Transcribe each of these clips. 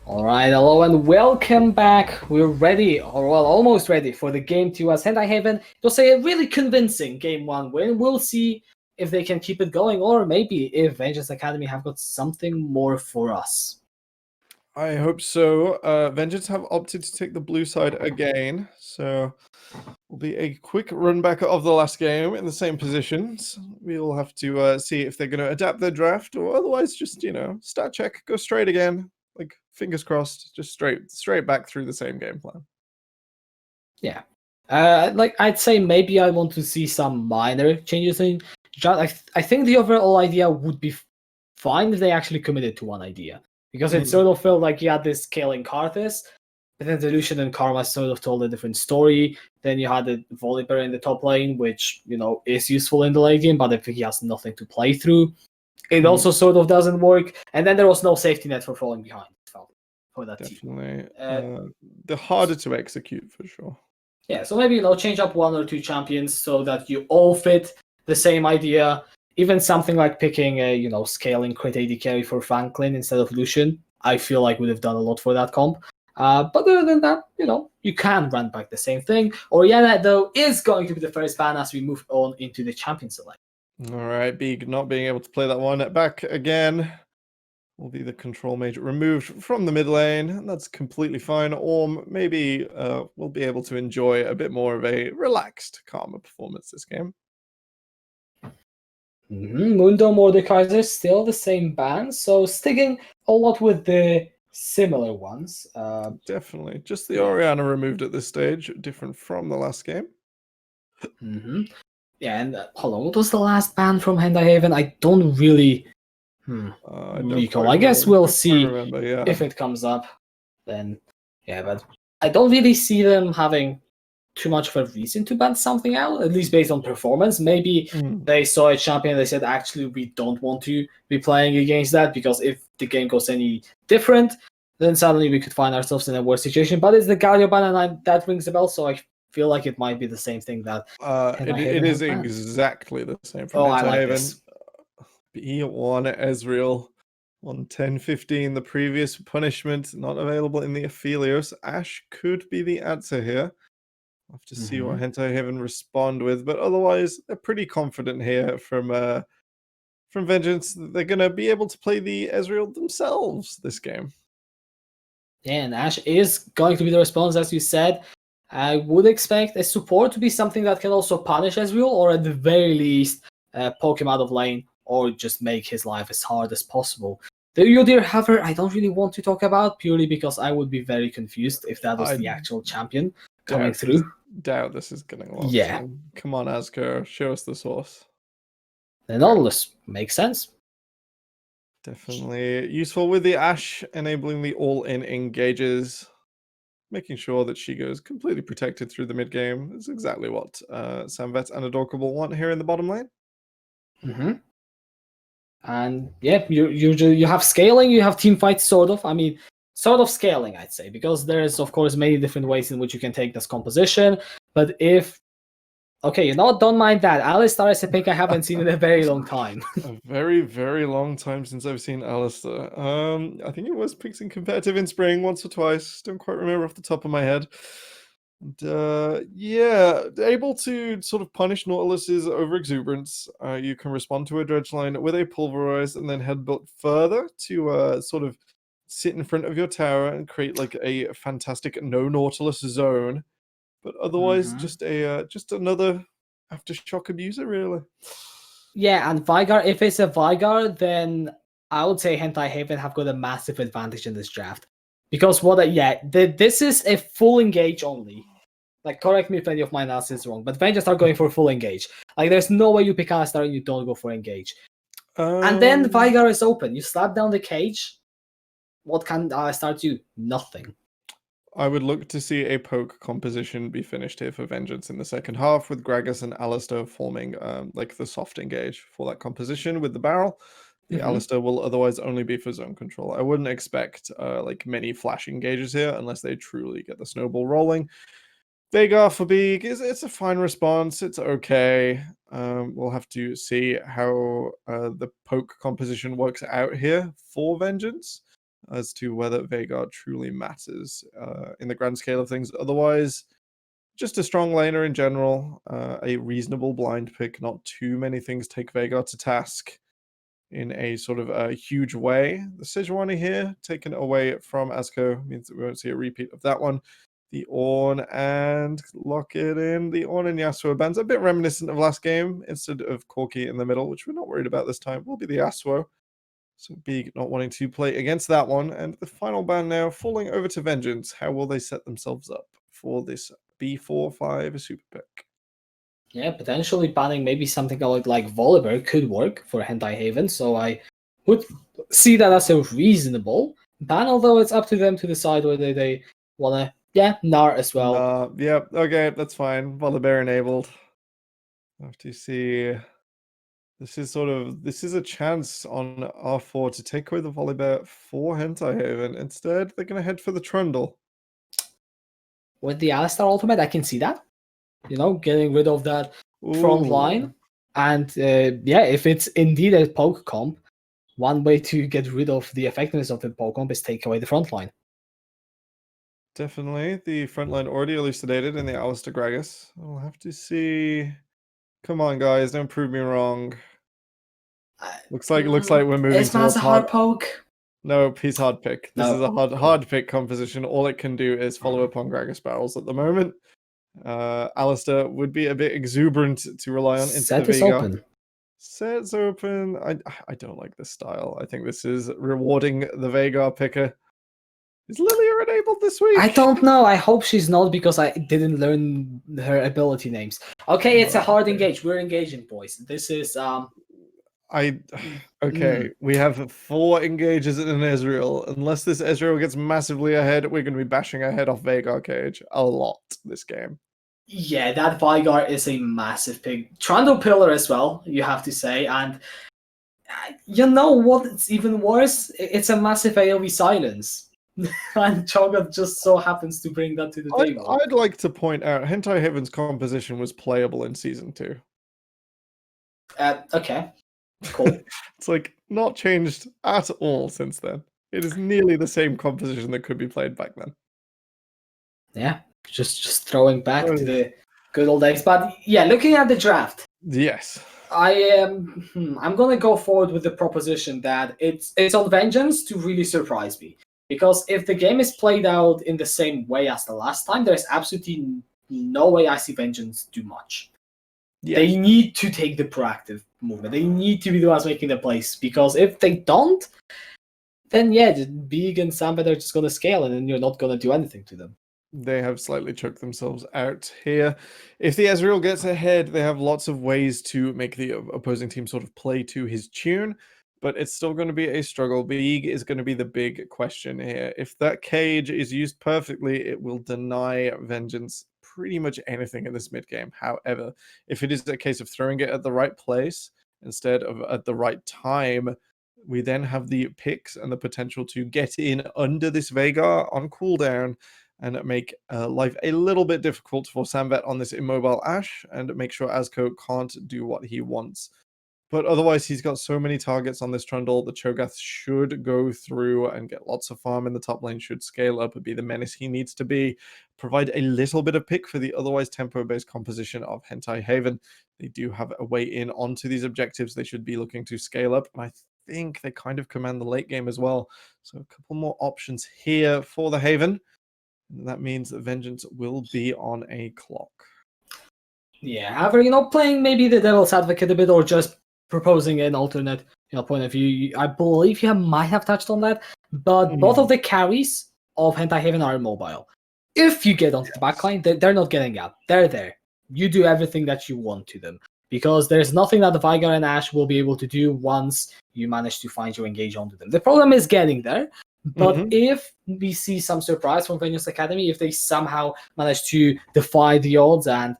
All right, hello and welcome back. We're ready, or well, almost ready for the game 2 as Hentai Haven. It was a really convincing game 1 win. We'll see if they can keep it going, or maybe if Vengeance Academy have got something more for us. I hope so. Vengeance have opted to take the blue side again, so will be a quick run back of the last game in the same positions. We'll have to see if they're going to adapt their draft, or otherwise just start check, go straight again. Like fingers crossed, just straight back through the same game plan. Yeah. I'd say maybe I want to see some minor changes in draft. I think the overall idea would be fine if they actually committed to one idea. Because it sort of felt like you had this scaling Karthus, but then Delusion and Karma sort of told a different story. Then you had the Volibear in the top lane, which, is useful in the late game, but if he has nothing to play through, it also sort of doesn't work. And then there was no safety net for falling behind for that team. Definitely. They're harder to execute for sure. Yeah, so maybe, change up one or two champions so that you all fit the same idea. Even something like picking a, scaling crit AD carry for Franklin instead of Lucian, I feel like would have done a lot for that comp. But other than that, you can run back the same thing. Oriana, though, is going to be the first ban as we move on into the champion select. All right, Beeg not being able to play that one back again. Will be the control mage removed from the mid lane, and that's completely fine. Or maybe we'll be able to enjoy a bit more of a relaxed, calmer performance this game. Mundo Mordekaiser still the same ban, so sticking a lot with the similar ones. Definitely. Just the Oriana removed at this stage, different from the last game. Yeah, and hold on, what was the last ban from Hentai Haven? I don't really recall. I guess we'll see if it comes up. Then, yeah, but I don't really see them having too much of a reason to ban something out, at least based on performance. Maybe they saw a champion and they said, actually, we don't want to be playing against that, because if the game goes any different, then suddenly we could find ourselves in a worse situation. But it's the Galio ban, and that rings a bell, so I feel like it might be the same thing that it is exactly the same from I like Haven. this. B1 Ezreal. 110-15, the previous punishment not available in the Aphelios. Ashe could be the answer here. I'll have to see what Hentai Haven respond with, but otherwise they're pretty confident here from Vengeance that they're gonna be able to play the Ezreal themselves this game. Yeah, and Ashe is going to be the response, as you said. I would expect a support to be something that can also punish Ezreal, or at the very least poke him out of lane, or just make his life as hard as possible. The Udyr, however, I don't really want to talk about, purely because I would be very confused if that was the actual champion coming through. Doubt this is getting a lot. Yeah. So come on, Asker, show us the source. Then all this makes sense. Definitely useful with the Ashe, enabling the all-in engages, making sure that she goes completely protected through the mid game. Is exactly what Samvet and Adorkable want here in the bottom lane. And yeah, you have scaling, you have team fights, sort of. I mean, sort of scaling, I'd say, because there's, of course, many different ways in which you can take this composition. But if... Okay, don't mind that. Alistar is a pick I haven't seen in a very long time. A very, very long time since I've seen Alistar. I think it was picked in competitive in spring once or twice. Don't quite remember off the top of my head. And yeah, able to sort of punish Nautilus's overexuberance. You can respond to a dredge line with a pulverize and then headbutt further to sort of sit in front of your tower and create like a fantastic no Nautilus zone. But otherwise, just another aftershock abuser, really. Yeah, and Vygar, if it's a Vygar, then I would say Hentai Haven have got a massive advantage in this draft. Because this is a full engage only. Like, correct me if any of my analysis is wrong, but Vengeance are going for full engage. Like, there's no way you pick Alistar and you don't go for engage. And then Vygar is open. You slap down the cage. What can Alistar do? Nothing. I would look to see a poke composition be finished here for Vengeance in the second half, with Gragas and Alistar forming like the soft engage for that composition with the barrel. The Alistar will otherwise only be for zone control. I wouldn't expect like many flash engages here unless they truly get the snowball rolling. Veigar for Beeg it's a fine response. It's okay. We'll have to see how the poke composition works out here for Vengeance. as to whether Veigar truly matters in the grand scale of things. Otherwise, just a strong laner in general, a reasonable blind pick. Not too many things take Veigar to task in a sort of a huge way. The Sejuani here, taken away from Asko, means that we won't see a repeat of that one. The Ornn and lock it in. The Ornn and Yasuo bans, a bit reminiscent of last game. Instead of Corki in the middle, which we're not worried about this time, will be the Yasuo. So Big not wanting to play against that one. And the final ban now falling over to Vengeance. How will they set themselves up for this B4-5 super pick? Yeah, potentially banning maybe something like Volibear could work for Hentai Haven, so I would see that as a reasonable ban, although it's up to them to decide whether they want to, Gnar as well. Yep, okay, that's fine. Volibear enabled. Have to see. This is a chance on R4 to take away the Volibear for Hentai Haven. Instead, they're going to head for the Trundle. With the Alistar ultimate, I can see that. Getting rid of that front line. And if it's indeed a poke comp, one way to get rid of the effectiveness of the poke comp is take away the front line. Definitely. The front line already elucidated in the Alistar Gragas. I'll have to see. Come on, guys, don't prove me wrong. Looks like we're moving This man's towards a hard poke. No, he's hard pick. This No. is a hard pick composition. All it can do is follow up on Gragas barrels at the moment. Alistar would be a bit exuberant to rely on. Set is open. Set's open. I don't like this style. I think this is rewarding the Veigar picker. Is Lilia enabled this week? I don't know. I hope she's not, because I didn't learn her ability names. Okay, it's a hard engage. We're engaging, boys. This is we have 4 engages in an Ezreal. Unless this Ezreal gets massively ahead, we're going to be bashing our head off Veigar Cage a lot this game. Yeah, that Veigar is a massive pick. Trundle Pillar as well, you have to say. And you know what? It's even worse. It's a massive AoE silence. And Cho'Gath just so happens to bring that to the table. I'd like to point out Hentai Haven's composition was playable in Season 2. Okay. Cool. It's not changed at all since then. It is nearly the same composition that could be played back then. Yeah, just throwing back to the good old days. But yeah, looking at the draft. Yes. I'm gonna go forward with the proposition that it's on Vengeance to really surprise me. Because if the game is played out in the same way as the last time, there's absolutely no way I see Vengeance do much. Yes. They need to take the proactive movement. They need to be the ones making the plays. Because if they don't, then Big and Sambed are just going to scale, and then you're not going to do anything to them. They have slightly choked themselves out here. If the Ezreal gets ahead, they have lots of ways to make the opposing team sort of play to his tune. But it's still going to be a struggle. Big is going to be the big question here. If that cage is used perfectly, it will deny Vengeance pretty much anything in this mid game. However, if it is a case of throwing it at the right place instead of at the right time, we then have the picks and the potential to get in under this Veigar on cooldown and make life a little bit difficult for Sambet on this immobile Ashe and make sure Asko can't do what he wants. But otherwise, he's got so many targets on this Trundle. The Cho'Gath should go through and get lots of farm in the top lane, should scale up and be the menace he needs to be. Provide a little bit of pick for the otherwise tempo-based composition of Hentai Haven. They do have a way in onto these objectives. They should be looking to scale up. And I think they kind of command the late game as well. So a couple more options here for the Haven. And that means that Vengeance will be on a clock. Yeah, however, playing maybe the devil's advocate a bit, or just proposing an alternate point of view. I believe you might have touched on that, but both of the carries of Hentai Haven are mobile. If you get onto the backline, they're not getting out. They're there. You do everything that you want to them, because there's nothing that the Veigar and Ashe will be able to do once you manage to find your engage onto them. The problem is getting there, but if we see some surprise from Vengeance Academy, if they somehow manage to defy the odds and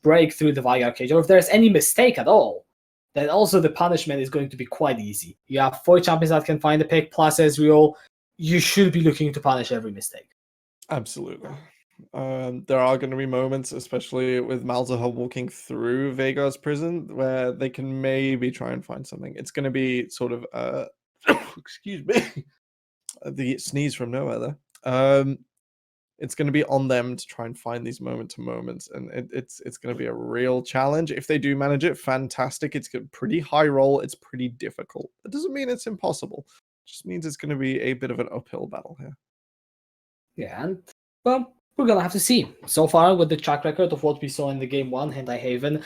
break through the Veigar cage, or if there's any mistake at all, then also the punishment is going to be quite easy. You have 4 champions that can find a pick, plus Ezreal. You should be looking to punish every mistake. Absolutely. There are going to be moments, especially with Malzahar walking through Veigar's prison, where they can maybe try and find something. It's going to be sort of, excuse me, the sneeze from nowhere there. It's going to be on them to try and find these moment-to-moments, and it's going to be a real challenge. If they do manage it, fantastic. It's a pretty high roll. It's pretty difficult. It doesn't mean it's impossible. It just means it's going to be a bit of an uphill battle here. Yeah, and well, we're gonna have to see. So far, with the track record of what we saw in the game one, Hentai Haven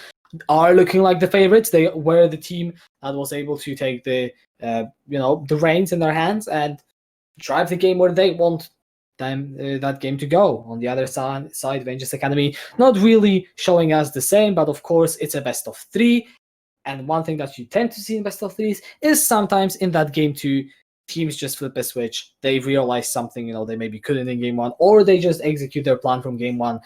are looking like the favorites. They were the team that was able to take the the reins in their hands and drive the game where they want them that game to go. On the other side, VNGA Academy not really showing us the same, but of course it's a best of 3. And one thing that you tend to see in best of 3s is sometimes in that game 2, teams just flip a switch. They realize something they maybe couldn't in game 1, or they just execute their plan from game 1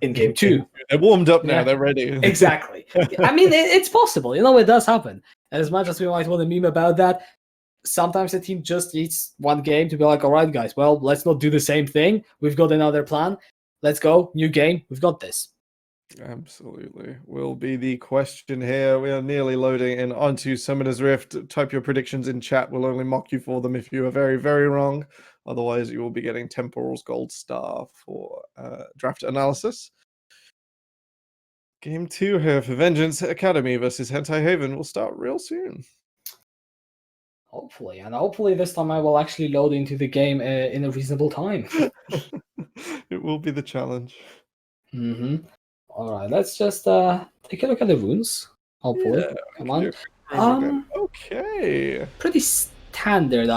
in game 2. They're warmed up now. Yeah. They're ready. Exactly. I mean, it's possible. It does happen. And as much as we might want to meme about that, sometimes the team just needs one game to be like, all right, guys, well, let's not do the same thing. We've got another plan. Let's go. New game. We've got this. Absolutely. Will be the question here. We are nearly loading in onto Summoner's Rift. Type your predictions in chat. We'll only mock you for them if you are very, very wrong. Otherwise, you will be getting Temporal's Gold Star for draft analysis. Game 2 here for VNGA Academy versus Hentai Haven will start real soon. Hopefully. And hopefully this time I will actually load into the game in a reasonable time. It will be the challenge. All right, let's just take a look at the runes. Hopefully. Yeah, come on. Okay. Pretty standard.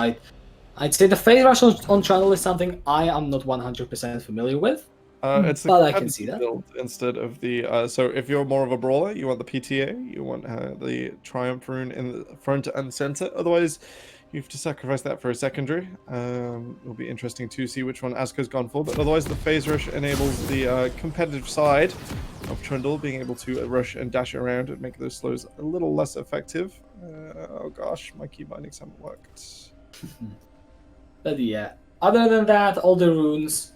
I'd say the phase rush on channel is something I am not 100% familiar with. But I can see that. Build instead of the so if you're more of a brawler, you want the PTA, you want the Triumph rune in the front and center. Otherwise, you have to sacrifice that for a secondary. It'll be interesting to see which one Aska's gone for. But otherwise, the phase rush enables the competitive side of Trundle being able to rush and dash around and make those slows a little less effective. Oh gosh, my key bindings haven't worked. But yeah, other than that, all the runes.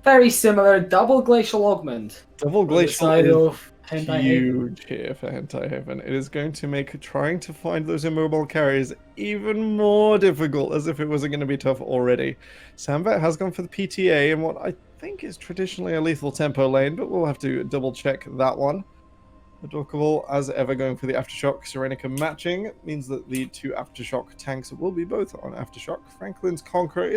Very similar. Double Glacial Augment. Double Glacial is huge here for Hentai Haven. It is going to make trying to find those immobile carries even more difficult, as if it wasn't going to be tough already. Sambat has gone for the PTA in what I think is traditionally a lethal tempo lane, but we'll have to double check that one. Adorkable, as ever, going for the Aftershock. Serenica matching means that the 2 Aftershock tanks will be both on Aftershock. Franklin's Conqueror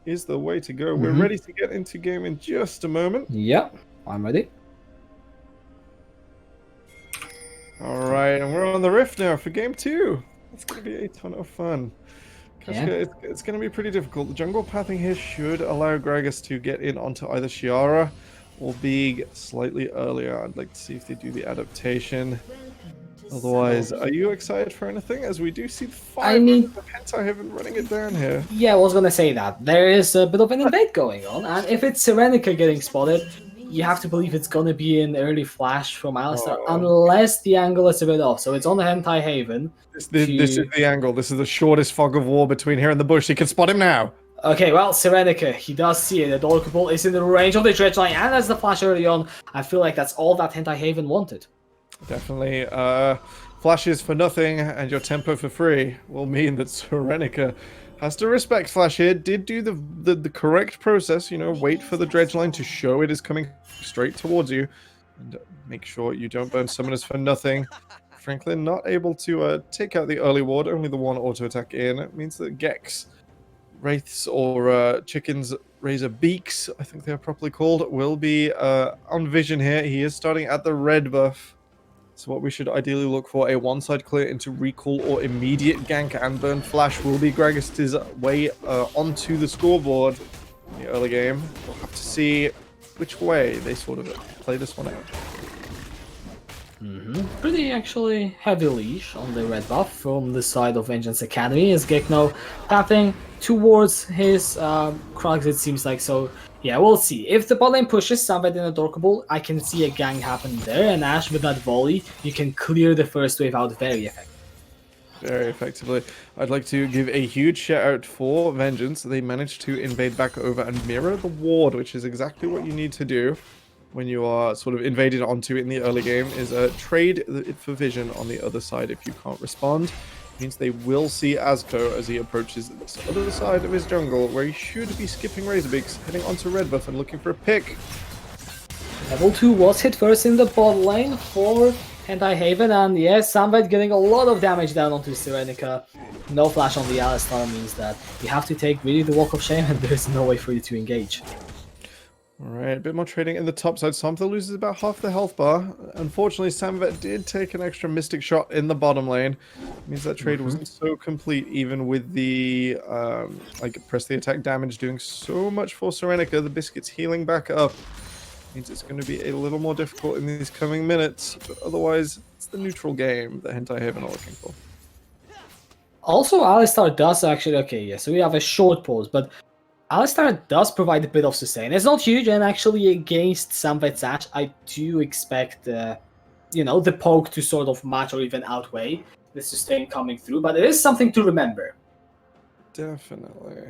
is the way to go. We're ready to get into game in just a moment. Yeah, I'm ready. All right, and we're on the Rift now for game 2. It's going to be a ton of fun. Kashka, it's going to be pretty difficult. The jungle pathing here should allow Gragas to get in onto either Shiara or Big slightly earlier. I'd like to see if they do the adaptation. Otherwise, are you excited for anything? As we do see the 5 of Hentai Haven running it down here. Yeah, I was going to say that. There is a bit of an invade going on, and if it's Serenica getting spotted, you have to believe it's going to be an early flash from Alistair, unless the angle is a bit off. So it's on the Hentai Haven. This is the angle. This is the shortest fog of war between here and the bush. He can spot him now. Okay, well, Serenica, he does see it. Adorkable is in the range of the dredge line, and as the flash early on, I feel like that's all that Hentai Haven wanted. Definitely. Flashes for nothing and your tempo for free will mean that Serenica has to respect Flash here. Did do the correct process, wait for the dredge line to show it is coming straight towards you. And make sure you don't burn summoners for nothing. Franklin not able to take out the early ward, only the 1 auto attack in. It means that Gex, Wraiths, or Chickens Razor Beaks, I think they're properly called, will be on vision here. He is starting at the red buff. So what we should ideally look for, a one-side clear into recall or immediate gank and burn flash will be Gragas' way onto the scoreboard in the early game. We'll have to see which way they sort of play this one out. Pretty actually heavy leash on the red buff from the side of VNGA Academy. Is Gekno tapping towards his Krugs, it seems like. So yeah, we'll see. If the bot lane pushes Sambat in Adorkable, I can see a gang happen there, and Ash with that volley, you can clear the first wave out very effectively. Very effectively. I'd like to give a huge shout out for VNGA. They managed to invade back over and mirror the ward, which is exactly what you need to do when you are sort of invaded onto it in the early game, is trade for vision on the other side if you can't respond. Means they will see Azko as he approaches this other side of his jungle, where he should be skipping Razorbeaks, heading onto red buff and looking for a pick. Level 2 was hit first in the bot lane for Haven, and yes, Samvet getting a lot of damage down onto Serenica. No flash on the Alistar means that you have to take really the walk of shame, and there's no way for you to engage. Alright, a bit more trading in the top side. Samtha loses about half the health bar. Unfortunately, Samvet did take an extra Mystic shot in the bottom lane. It means that trade wasn't so complete, even with the press the attack damage doing so much for Serenica. The Biscuit's healing back up. Means it's going to be a little more difficult in these coming minutes. But otherwise, it's the neutral game that Haven are looking for. Also, Alistar does actually... so we have a short pause, but Alistar does provide a bit of sustain. It's not huge, and actually against Samvet's Ash, I do expect the poke to sort of match or even outweigh the sustain coming through, but it is something to remember. Definitely.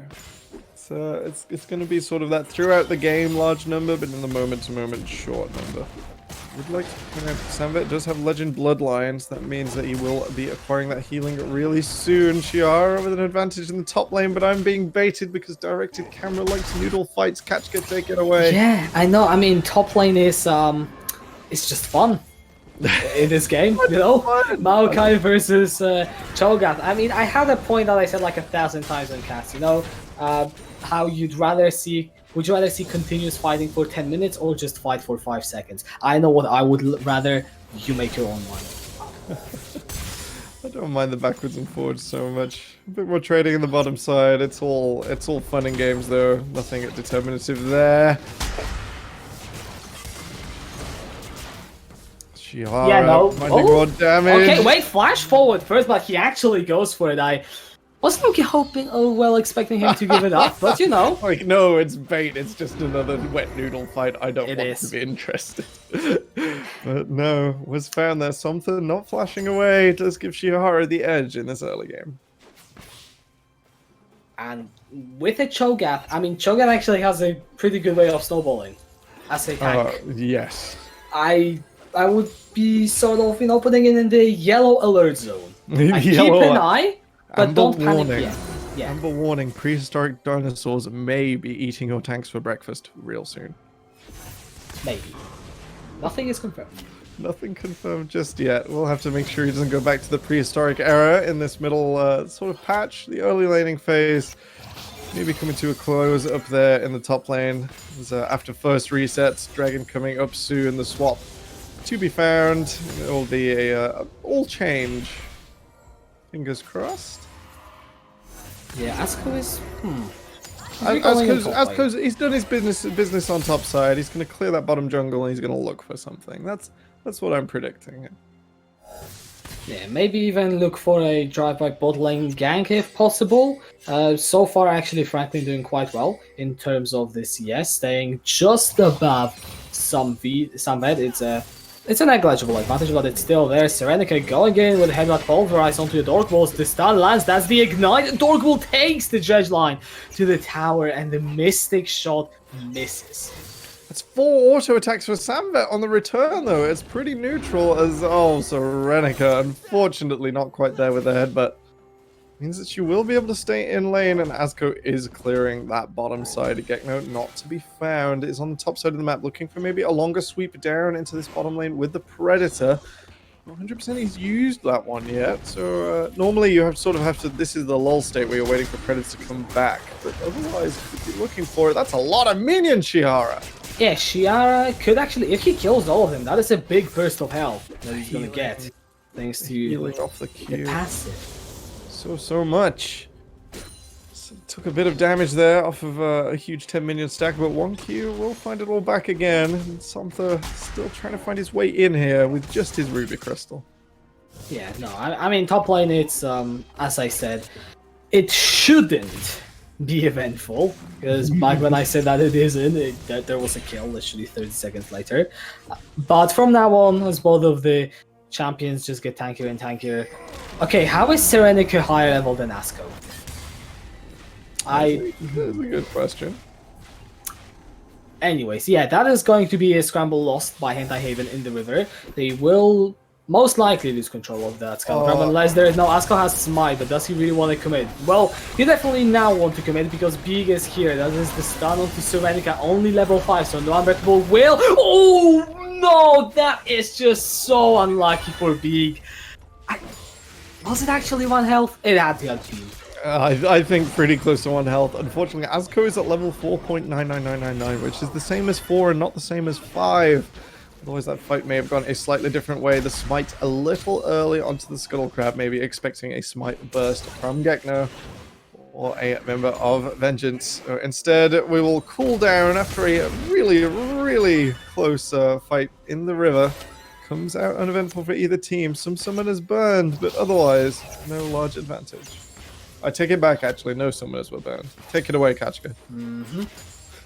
It's going to be sort of that throughout the game large number, but in the moment-to-moment short number. Would like to point out Samvet does have Legend Bloodlines. That means that he will be acquiring that healing really soon. Shiara with an advantage in the top lane, but I'm being baited because directed camera likes noodle fights. Catch can take it away. Yeah, I know. I mean, top lane is it's just fun in this game, Maokai versus Cho'Gath. I mean, I had a point that I said like 1,000 times on cast. How would you rather see continuous fighting for 10 minutes or just fight for 5 seconds? I know what I would rather. You make your own mind. I don't mind the backwards and forwards so much. A bit more trading in the bottom side. It's all fun and games though. Nothing determinative there. Minding more damage. Okay, wait, flash forward first, but he actually goes for it. I wasn't expecting him to give it up, but Like, no, it's bait. It's just another wet noodle fight. I don't want to be interested. But no, was found there. Something not flashing away does give Shiahara the edge in this early game. And with a Cho'Gath, I mean, Cho'Gath actually has a pretty good way of snowballing as a tank. Yes. I would be sort of, putting it in the yellow alert zone. Keep an eye, but don't panic yet. Yeah. Amber warning, prehistoric dinosaurs may be eating your tanks for breakfast real soon. Maybe. Nothing is confirmed. Nothing confirmed just yet. We'll have to make sure he doesn't go back to the prehistoric era in this middle sort of patch. The early laning phase maybe coming to a close up there in the top lane. After first resets, Dragon coming up soon. The swap to be found. It will be a all change. Fingers crossed. Yeah, Azko is... Azko's he's done his business on top side. He's going to clear that bottom jungle and he's going to look for something. That's what I'm predicting. Yeah, maybe even look for a drive-by bot lane gank if possible. So far, actually, Franklin doing quite well in terms of the CS, staying just above some Vet. It's a negligible advantage, but it's still there. Serenica going in with Headbutt Pulverize onto the Dork Balls. The stun lands, that's the Ignite. Dork Ball takes the Dredge line to the tower, and the Mystic Shot misses. That's 4 auto attacks for Samvet on the return, though. It's pretty neutral as... Oh, Serenica, unfortunately not quite there with the Headbutt. Means that she will be able to stay in lane, and Azko is clearing that bottom side. Gekno not to be found. Is on the top side of the map, looking for maybe a longer sweep down into this bottom lane with the Predator. 100% he's used that one yet, so normally you have to... This is the lull state where you're waiting for Predator to come back, but otherwise, if you're looking for it, that's a lot of minions, Shiahara! Yeah, Shiahara could actually... If he kills all of them, that is a big burst of health that he's gonna get, thanks to healing off the passive. So much. So took a bit of damage there off of a huge 10 minion stack, but 1Q will find it all back again. And Samtha still trying to find his way in here with just his Ruby Crystal. Yeah, no, I mean, top lane, it's, as I said, it shouldn't be eventful, because back when I said that it isn't, there was a kill literally 30 seconds later. But from now on, as both of the champions just get tankier and tankier. Okay, how is Serenica higher level than Azko? That's a good question. Anyways, yeah, that is going to be a scramble lost by Haven in the river. They will most likely lose control of that Skull Crab unless there is no Asko has Smite, but does he really want to commit? Well, he definitely now want to commit because Big is here. That is the stun onto Serenica, only level 5, so no unbreakable will. Oh no, that is just so unlucky for Big. Was it actually 1 health? It had to have been. I think pretty close to 1 health. Unfortunately, Asko is at level 4.99999, which is the same as 4 and not the same as 5. Otherwise, that fight may have gone a slightly different way. The smite a little early onto the Scuttle Crab, maybe expecting a smite burst from Gekno or a member of Vengeance. Instead, we will cool down after a really, really close fight in the river. Comes out uneventful for either team. Some summoners burned, but otherwise, no large advantage. I take it back, actually. No summoners were burned. Take it away, Kachka.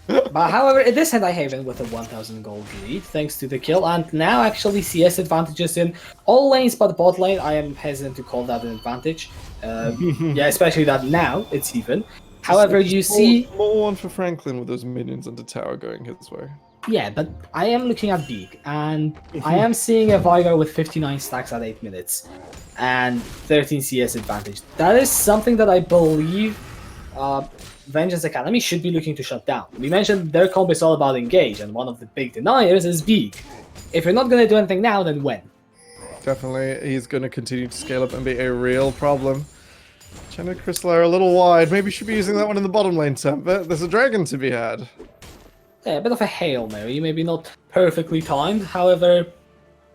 But however, it is Haven with a 1000 gold lead thanks to the kill, and now actually CS advantages in all lanes but bot lane. I am hesitant to call that an advantage. Yeah, especially that now it's even. However, you see more one for Franklin with those minions and the tower going his way. Yeah, but I am looking at Beak, and I am seeing a Vigo with 59 stacks at 8 minutes and 13 CS advantage. That is something that I believe Vengeance Academy should be looking to shut down. We mentioned their comp is all about engage, and one of the big deniers is Beak. If you're not going to do anything now, then when? Definitely, he's going to continue to scale up and be a real problem. China Crystal a little wide. Maybe should be using that one in the bottom lane, Sam, but there's a dragon to be had. Yeah, a bit of a Hail Mary, maybe not perfectly timed. However,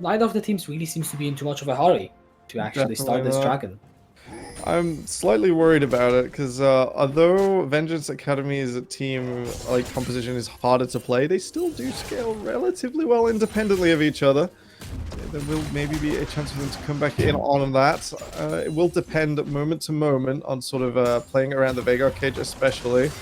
neither of the teams really seems to be in too much of a hurry to actually start this dragon. I'm slightly worried about it because although Vengeance Academy's team composition is harder to play, they still do scale relatively well independently of each other. There will maybe be a chance for them to come back in on that. It will depend moment to moment on sort of playing around the Veigar cage especially.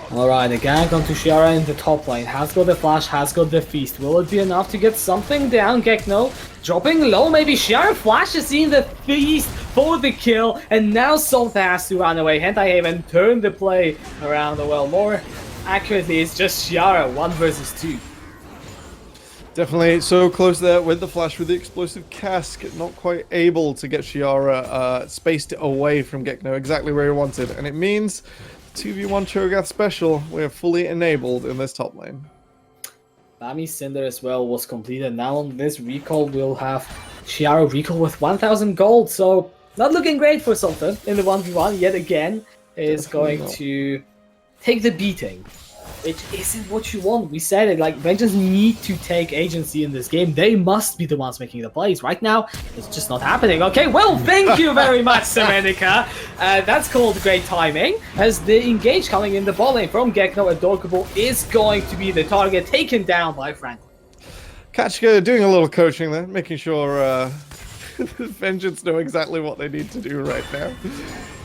Alright, the gang onto Shiara in the top lane. Has got the flash, has got the feast. Will it be enough to get something down? Gekno dropping low. Maybe Shiara flashes in the feast for the kill. And now Salt has to run away. Haven turned the play around. Well, more accurately, it's just Shiara 1 versus 2. Definitely so close there with the flash with the explosive cask. Not quite able to get Shiara spaced away from Gekno exactly where he wanted. And it means 2v1 Cho'Gath special, we're fully enabled in this top lane. Bami's Cinder as well was completed. Now on this recall, we'll have Shiara recall with 1000 gold. So not looking great for Sultan in the 1v1 yet again. Is going to take the beating, which isn't what you want. We said it, Vengeance need to take agency in this game. They must be the ones making the plays. Right now, it's just not happening. Okay, well, thank you very much, Serenica. That's called great timing, as the engage coming in the ball lane from Gekno. Adorkable is going to be the target, taken down by Franklin. Kachka doing a little coaching there, making sure Vengeance know exactly what they need to do right now.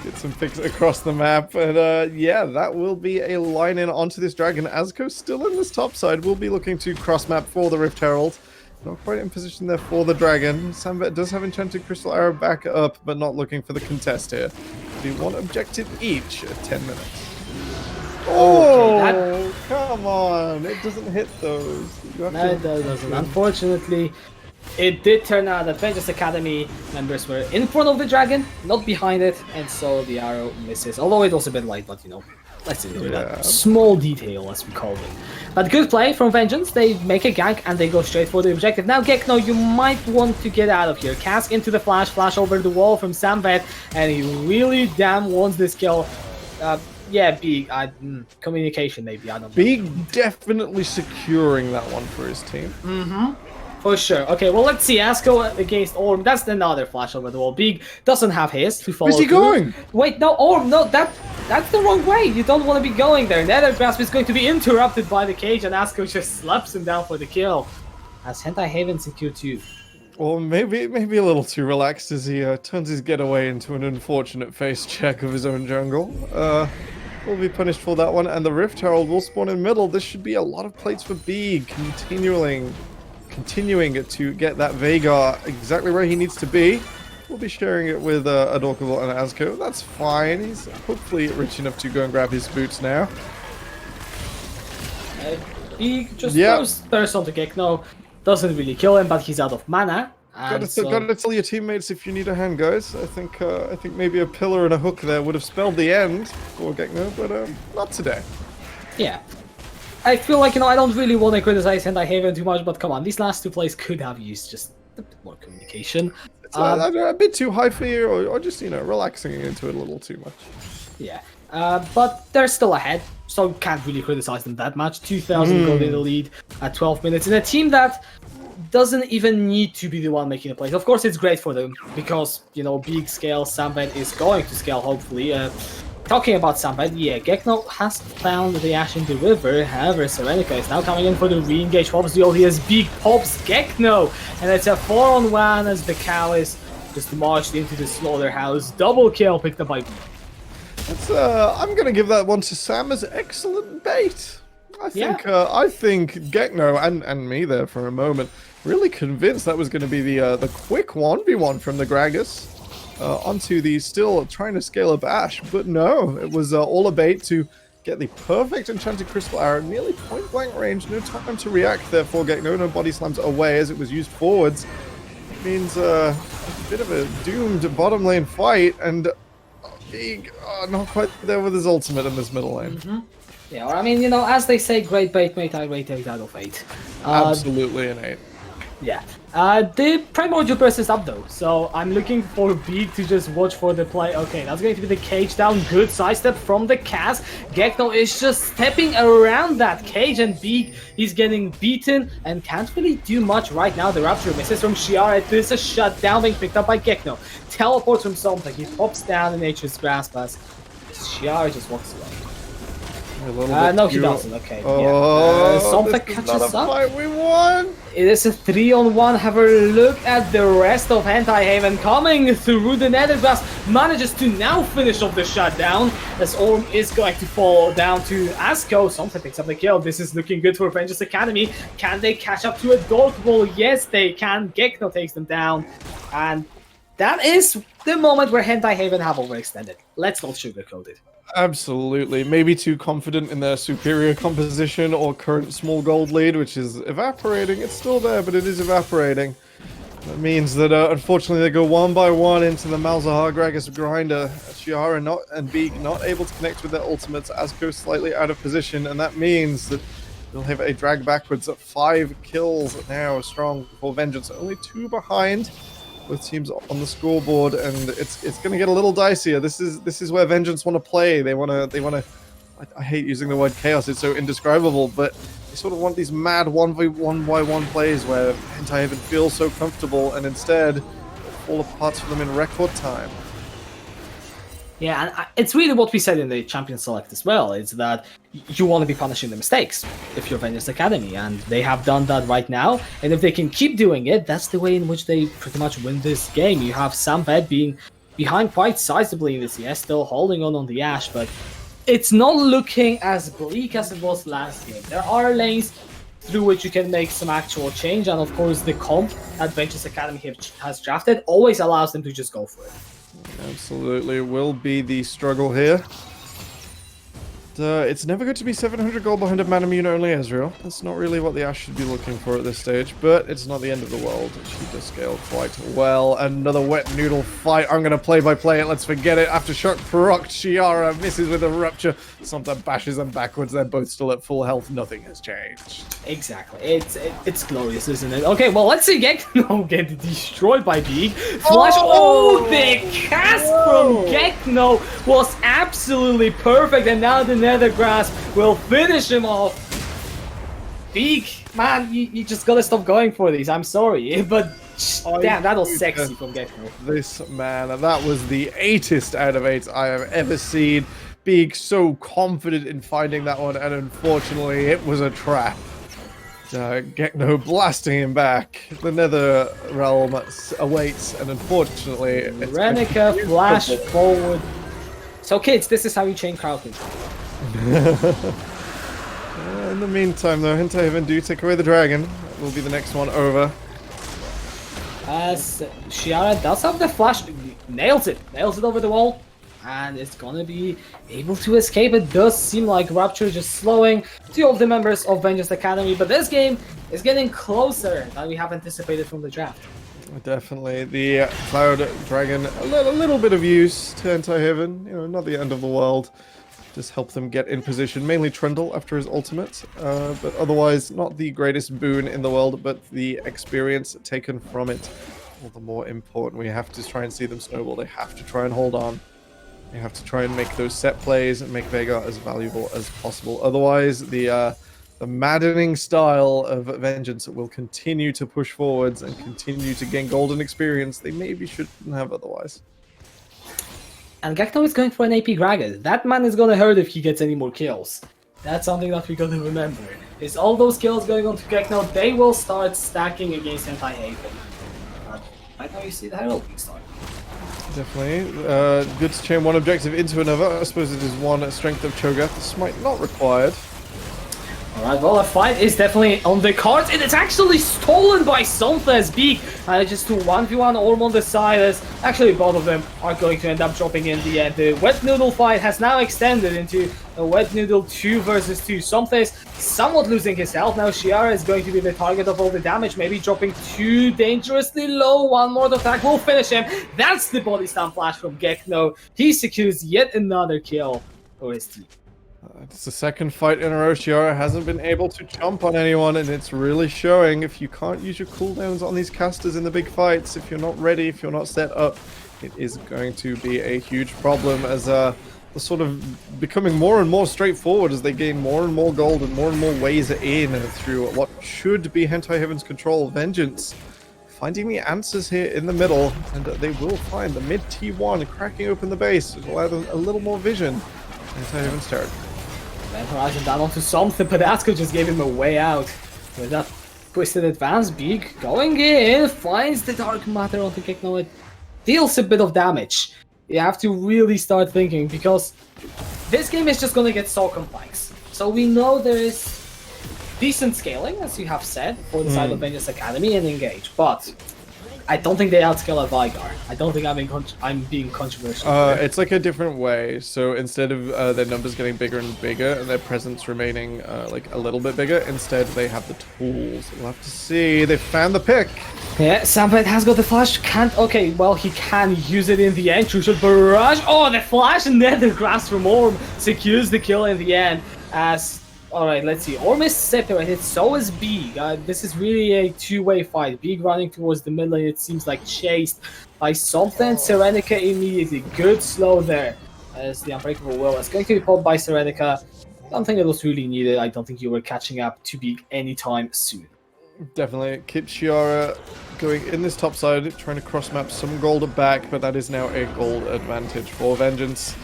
Get some picks across the map, and yeah, that will be a line in onto this dragon. Asko still in this top side. We'll be looking to cross map for the Rift Herald. Not quite in position there for the dragon. Samvet does have Enchanted Crystal Arrow back up, but not looking for the contest here. Do one objective each at 10 minutes. Oh, okay, come on! It doesn't hit those. No, it doesn't. Unfortunately, it did turn out that Vengeance Academy members were in front of the dragon, not behind it, and so the arrow misses. Although it was a bit light, but you know, let's ignore that. Small detail, as we call it. But good play from Vengeance. They make a gank and they go straight for the objective. Now, Gekno, you might want to get out of here. Cask into the flash over the wall from Samvet, and he really damn wants this kill. Yeah, Big. Communication, maybe. I don't know. Big definitely securing that one for his team. For sure. Okay, well, let's see. Asko against Orm. That's another flash over the wall. Big doesn't have his to follow. Where's he going? Wait, no, Orm, no, that's the wrong way. You don't want to be going there. Nether Grasp is going to be interrupted by the cage, and Asko just slaps him down for the kill. As Haven secure too. Or maybe a little too relaxed as he turns his getaway into an unfortunate face check of his own jungle. Will be punished for that one, and the Rift Herald will spawn in middle. This should be a lot of plates for Big, continuing to get that Veigar exactly where he needs to be. We'll be sharing it with Adorkable and Asko. That's fine. He's hopefully rich enough to go and grab his boots now. He just goes first onto Gekno. Doesn't really kill him, but he's out of mana. Gotta tell your teammates if you need a hand, guys. I think maybe a pillar and a hook there would have spelled the end for Gekno, but not today. Yeah. I feel like, I don't really want to criticize Haven too much, but come on, these last two plays could have used just a bit more communication. It's a bit too high for you, or just, relaxing into it a little too much. Yeah. But they're still ahead, so can't really criticize them that much. 2,000 gold in the lead at 12 minutes in a team that doesn't even need to be the one making the plays. Of course, it's great for them because, big scale, Samved is going to scale, hopefully. Talking about Samved, yeah, Gekno has found the Ash in the river. However, Serenica is now coming in for the re-engage. Pops duel. He has big pops Gekno, and it's a 4-on-1 as the cow is just marched into the slaughterhouse. Double kill picked up by B. I'm gonna give that one to Sam as excellent bait. I think Gekno and me there for a moment really convinced that was going to be the quick 1v1 from the Gragas onto the still trying to scale up Ash, but no, it was all a bait to get the perfect enchanted crystal arrow, nearly point blank range, no time to react. Therefore, Gekno no body slams away as it was used forwards. It means a bit of a doomed bottom lane fight, and Big not quite there with his ultimate in this middle lane. Yeah, or as they say, great bait mate, I rate 8 out of 8. Absolutely an 8. Yeah. The Primordial Burst is up though, so I'm looking for Beak to just watch for the play. Okay, that's going to be the cage down. Good sidestep from the cast. Gekno is just stepping around that cage, and Beak is getting beaten and can't really do much right now. The Rapture misses from Shiara. This is a shutdown being picked up by Gekno. Teleports from something. He pops down in Nature's Grasp as Shiara just walks away. No, he doesn't. Okay. Something catches up. Fight we won. It is a 3-on-1. Have a look at the rest of Haven coming through the Nether Grasp. Manages to now finish off the shutdown as Orm is going to fall down to Asko. Something picks up the kill. This is looking good for Avengers Academy. Can they catch up to a gold ball? Yes, they can. Gekno takes them down. And that is the moment where Haven have overextended. Let's not sugarcoat it. Absolutely. Maybe too confident in their superior composition or current small gold lead, which is evaporating. It's still there, but it is evaporating. That means that, unfortunately, they go one by one into the Malzahar Gragas grinder. Shiara and Beak not able to connect with their ultimates. Asko slightly out of position, and that means that they'll have a drag backwards at 5 kills now strong for Vengeance. Only 2 behind. Both teams on the scoreboard, and it's going to get a little dicier. This is where Vengeance want to play. They want to. I hate using the word chaos. It's so indescribable, but they sort of want these mad 1v1 plays where Haven feels so comfortable, and instead fall apart for them in record time. Yeah, and it's really what we said in the Champion Select as well, is that you want to be punishing the mistakes if you're Vengeance Academy, and they have done that right now, and if they can keep doing it, that's the way in which they pretty much win this game. You have Samved being behind quite sizably in this, yes, still holding on the Ash, but it's not looking as bleak as it was last game. There are lanes through which you can make some actual change, and of course the comp that Vengeance Academy has drafted always allows them to just go for it. Absolutely will be the struggle here. It's never good to be 700 gold behind a man immune only Ezreal. That's not really what the Ash should be looking for at this stage, but it's not the end of the world. She does scale quite well. Another wet noodle fight. I'm going to play-by-play it. Let's forget it. After shock procced, Shiara misses with a rupture. Something bashes them backwards. They're both still at full health. Nothing has changed. Exactly. It's glorious, isn't it? Okay, well, let's see Gekno get destroyed by Beak. Flash. Oh, the cast from Gekno was absolutely perfect, and now the Nether Grasp will finish him off. Beak, man, you just gotta stop going for these. I'm sorry, but damn, that was sexy from Gekno. This man, that was the 8th out of 8 I have ever seen. Beak so confident in finding that one, and unfortunately, it was a trap. Gekno blasting him back. The Nether Realm awaits, and unfortunately, Renica flash forward. So, kids, this is how you chain crowd control. In the meantime, though, Haven do take away the dragon. That will be the next one over. As Shiara does have the flash, nails it over the wall, and it's gonna be able to escape. It does seem like Rapture is just slowing 2 of the members of Vengeance Academy, but this game is getting closer than we have anticipated from the draft. Definitely. The Cloud Dragon, a little bit of use to Anti-Heaven. You know, not the end of the world. Just help them get in position. Mainly Trundle after his ultimate. But otherwise, not the greatest boon in the world, but the experience taken from it. All the more important. We have to try and see them snowball. They have to try and hold on. They have to try and make those set plays and make VNGA as valuable as possible. Otherwise, the maddening style of Vengeance will continue to push forwards and continue to gain golden experience they maybe shouldn't have otherwise. And Gekno is going for an AP Gragas. That man is gonna hurt if he gets any more kills. That's something that we gotta remember. Is all those kills going on to Gekno, they will start stacking against Anti-Haven. Right now you see the Herald being started. Definitely. Good to chain one objective into another. I suppose it is one strength of Cho'Gath. Smite not required. Alright, well, a fight is definitely on the cards, and it's actually stolen by Somtha's Beak. Just to 1v1 Orm on the side, as actually both of them are going to end up dropping in the end. The Wet Noodle fight has now extended into a Wet Noodle 2 versus 2. Somtha is somewhat losing his health. Now Shiara is going to be the target of all the damage, maybe dropping too dangerously low. One more attack will finish him. That's the body slam flash from Gekno. He secures yet another kill for his team. It's the second fight in a row. Shiara hasn't been able to jump on anyone, and it's really showing. If you can't use your cooldowns on these casters in the big fights, if you're not ready, if you're not set up, it is going to be a huge problem, as they're sort of becoming more and more straightforward as they gain more and more gold and more ways in through what should be Anti-Heaven's control. Vengeance finding the answers here in the middle, and they will find the mid T1 cracking open the base. It will add a little more vision. Anti-Heaven's turn. Then Horizon down onto something, but Asko just gave him a way out. With that twisted advance, Beak going in, finds the Dark Matter onto Gekno. It deals a bit of damage. You have to really start thinking, because this game is just gonna get so complex. So we know there is decent scaling, as you have said, for the side of Vengeance Academy and Engage, but I don't think they outscale a Vygar. I don't think I'm being controversial. It's like a different way. So instead of their numbers getting bigger and bigger and their presence remaining like a little bit bigger, instead they have the tools. We'll have to see. They found the pick. Yeah, Samped has got the flash. Can't. Okay, well, he can use it in the end. Crucial barrage. Oh, the flash and then the grasp from Orm secures the kill in the end. As alright, let's see. Orm is separated, so is Beak. This is really a two-way fight. Beak running towards the middle, and it seems like chased by something. Serenica immediately. Good slow there. As the Unbreakable Will is going to be pulled by Serenica. Don't think it was really needed. I don't think you were catching up to Beak anytime soon. Definitely. Keep Shiara going in this top side, trying to cross-map some gold back, but that is now a gold advantage for Vengeance.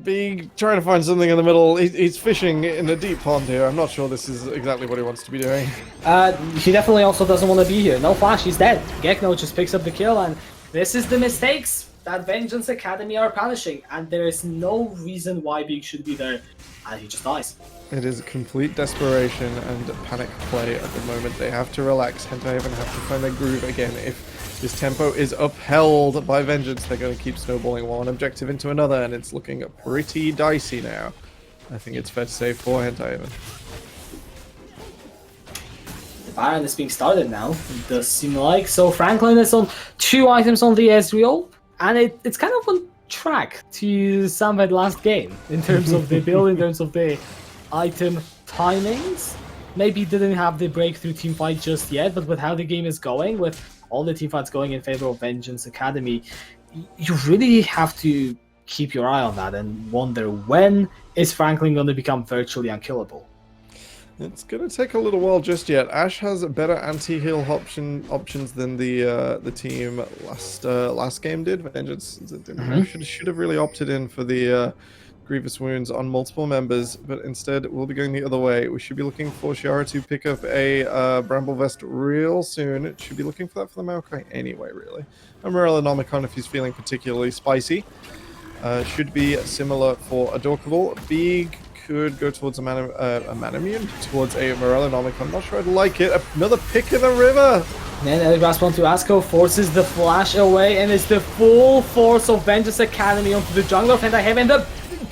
Being trying to find something in the middle. He's fishing in a deep pond here. I'm not sure this is exactly what he wants to be doing. He definitely also doesn't want to be here. No flash, he's dead. Gekno just picks up the kill, and this is the mistakes that Vengeance Academy are punishing, and there is no reason why Beak should be there, and he just dies. It is complete desperation and panic play at the moment. They have to relax. Anti-Heaven have to find their groove again. If this tempo is upheld by Vengeance, they're going to keep snowballing one objective into another, and it's looking pretty dicey now. I think it's fair to say for Anti-Heaven. The Baron is being started now, it does seem like. So Franklin is on 2 items on the Ezreal, and it's kind of on track to Samved last game in terms of the build, in terms of the item timings. Maybe didn't have the breakthrough team fight just yet, but with how the game is going, with all the team fights going in favor of Vengeance Academy, you really have to keep your eye on that and wonder, when is Franklin going to become virtually unkillable? It's going to take a little while just yet. Ashe has better anti-heal options than the team last game did. Vengeance should have really opted in for the grievous wounds on multiple members, but instead we'll be going the other way. We should be looking for Shiara to pick up a Bramble Vest real soon. It should be looking for that for the Maokai anyway, really. And Morellonomicon, if he's feeling particularly spicy. Should be similar for a Dorkable. Big could go towards a Manamune, towards a Morellonomicon. Not sure I'd like it. Another pick in the river! Then grasp onto Asko, forces the flash away, and it's the full force of Vengeance Academy onto the jungler of Anti-Heaven. The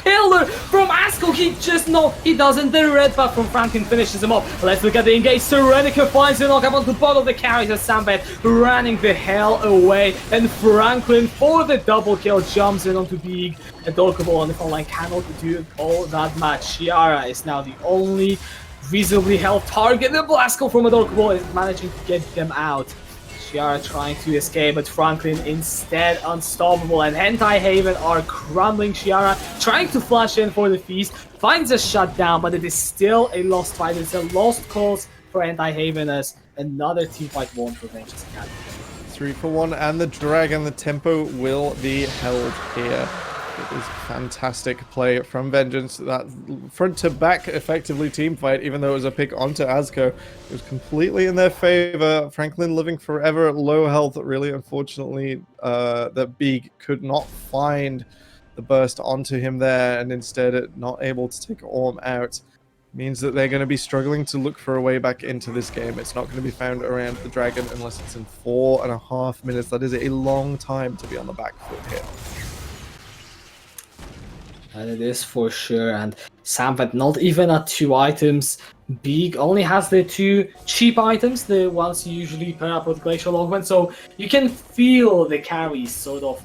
pillar from Asko. He doesn't. The red buff from Franklin finishes him off. Let's look at the engage. Serenica finds the knockup on the bottom of the carries as Sambet running the hell away. And Franklin for the double kill jumps in onto Big. Adorkable on the front line cannot do all that much. Chiara is now the only reasonably health target. The Blasco from Adorkable is managing to get them out. Chiara trying to escape, but Franklin instead unstoppable, and Hentai Haven are crumbling Chiara, trying to flash in for the feast, finds a shutdown, but it is still a lost fight. It's a lost cause for Hentai Haven as another team fight won for VNGA Academy. 3 for 1, and the Dragon, the tempo will be held here. It is fantastic play from Vengeance. That front-to-back effectively team fight, even though it was a pick onto Asko, it was completely in their favor. Franklin living forever at low health. Really, unfortunately, that Big could not find the burst onto him there, and instead not able to take Orm out. Means that they're going to be struggling to look for a way back into this game. It's not going to be found around the Dragon unless it's in 4.5 minutes. That is a long time to be on the back foot here. And it is for sure, and Sambet not even at 2 items. Big only has the 2 cheap items, the ones you usually pair up with Glacial Augment, so you can feel the carries sort of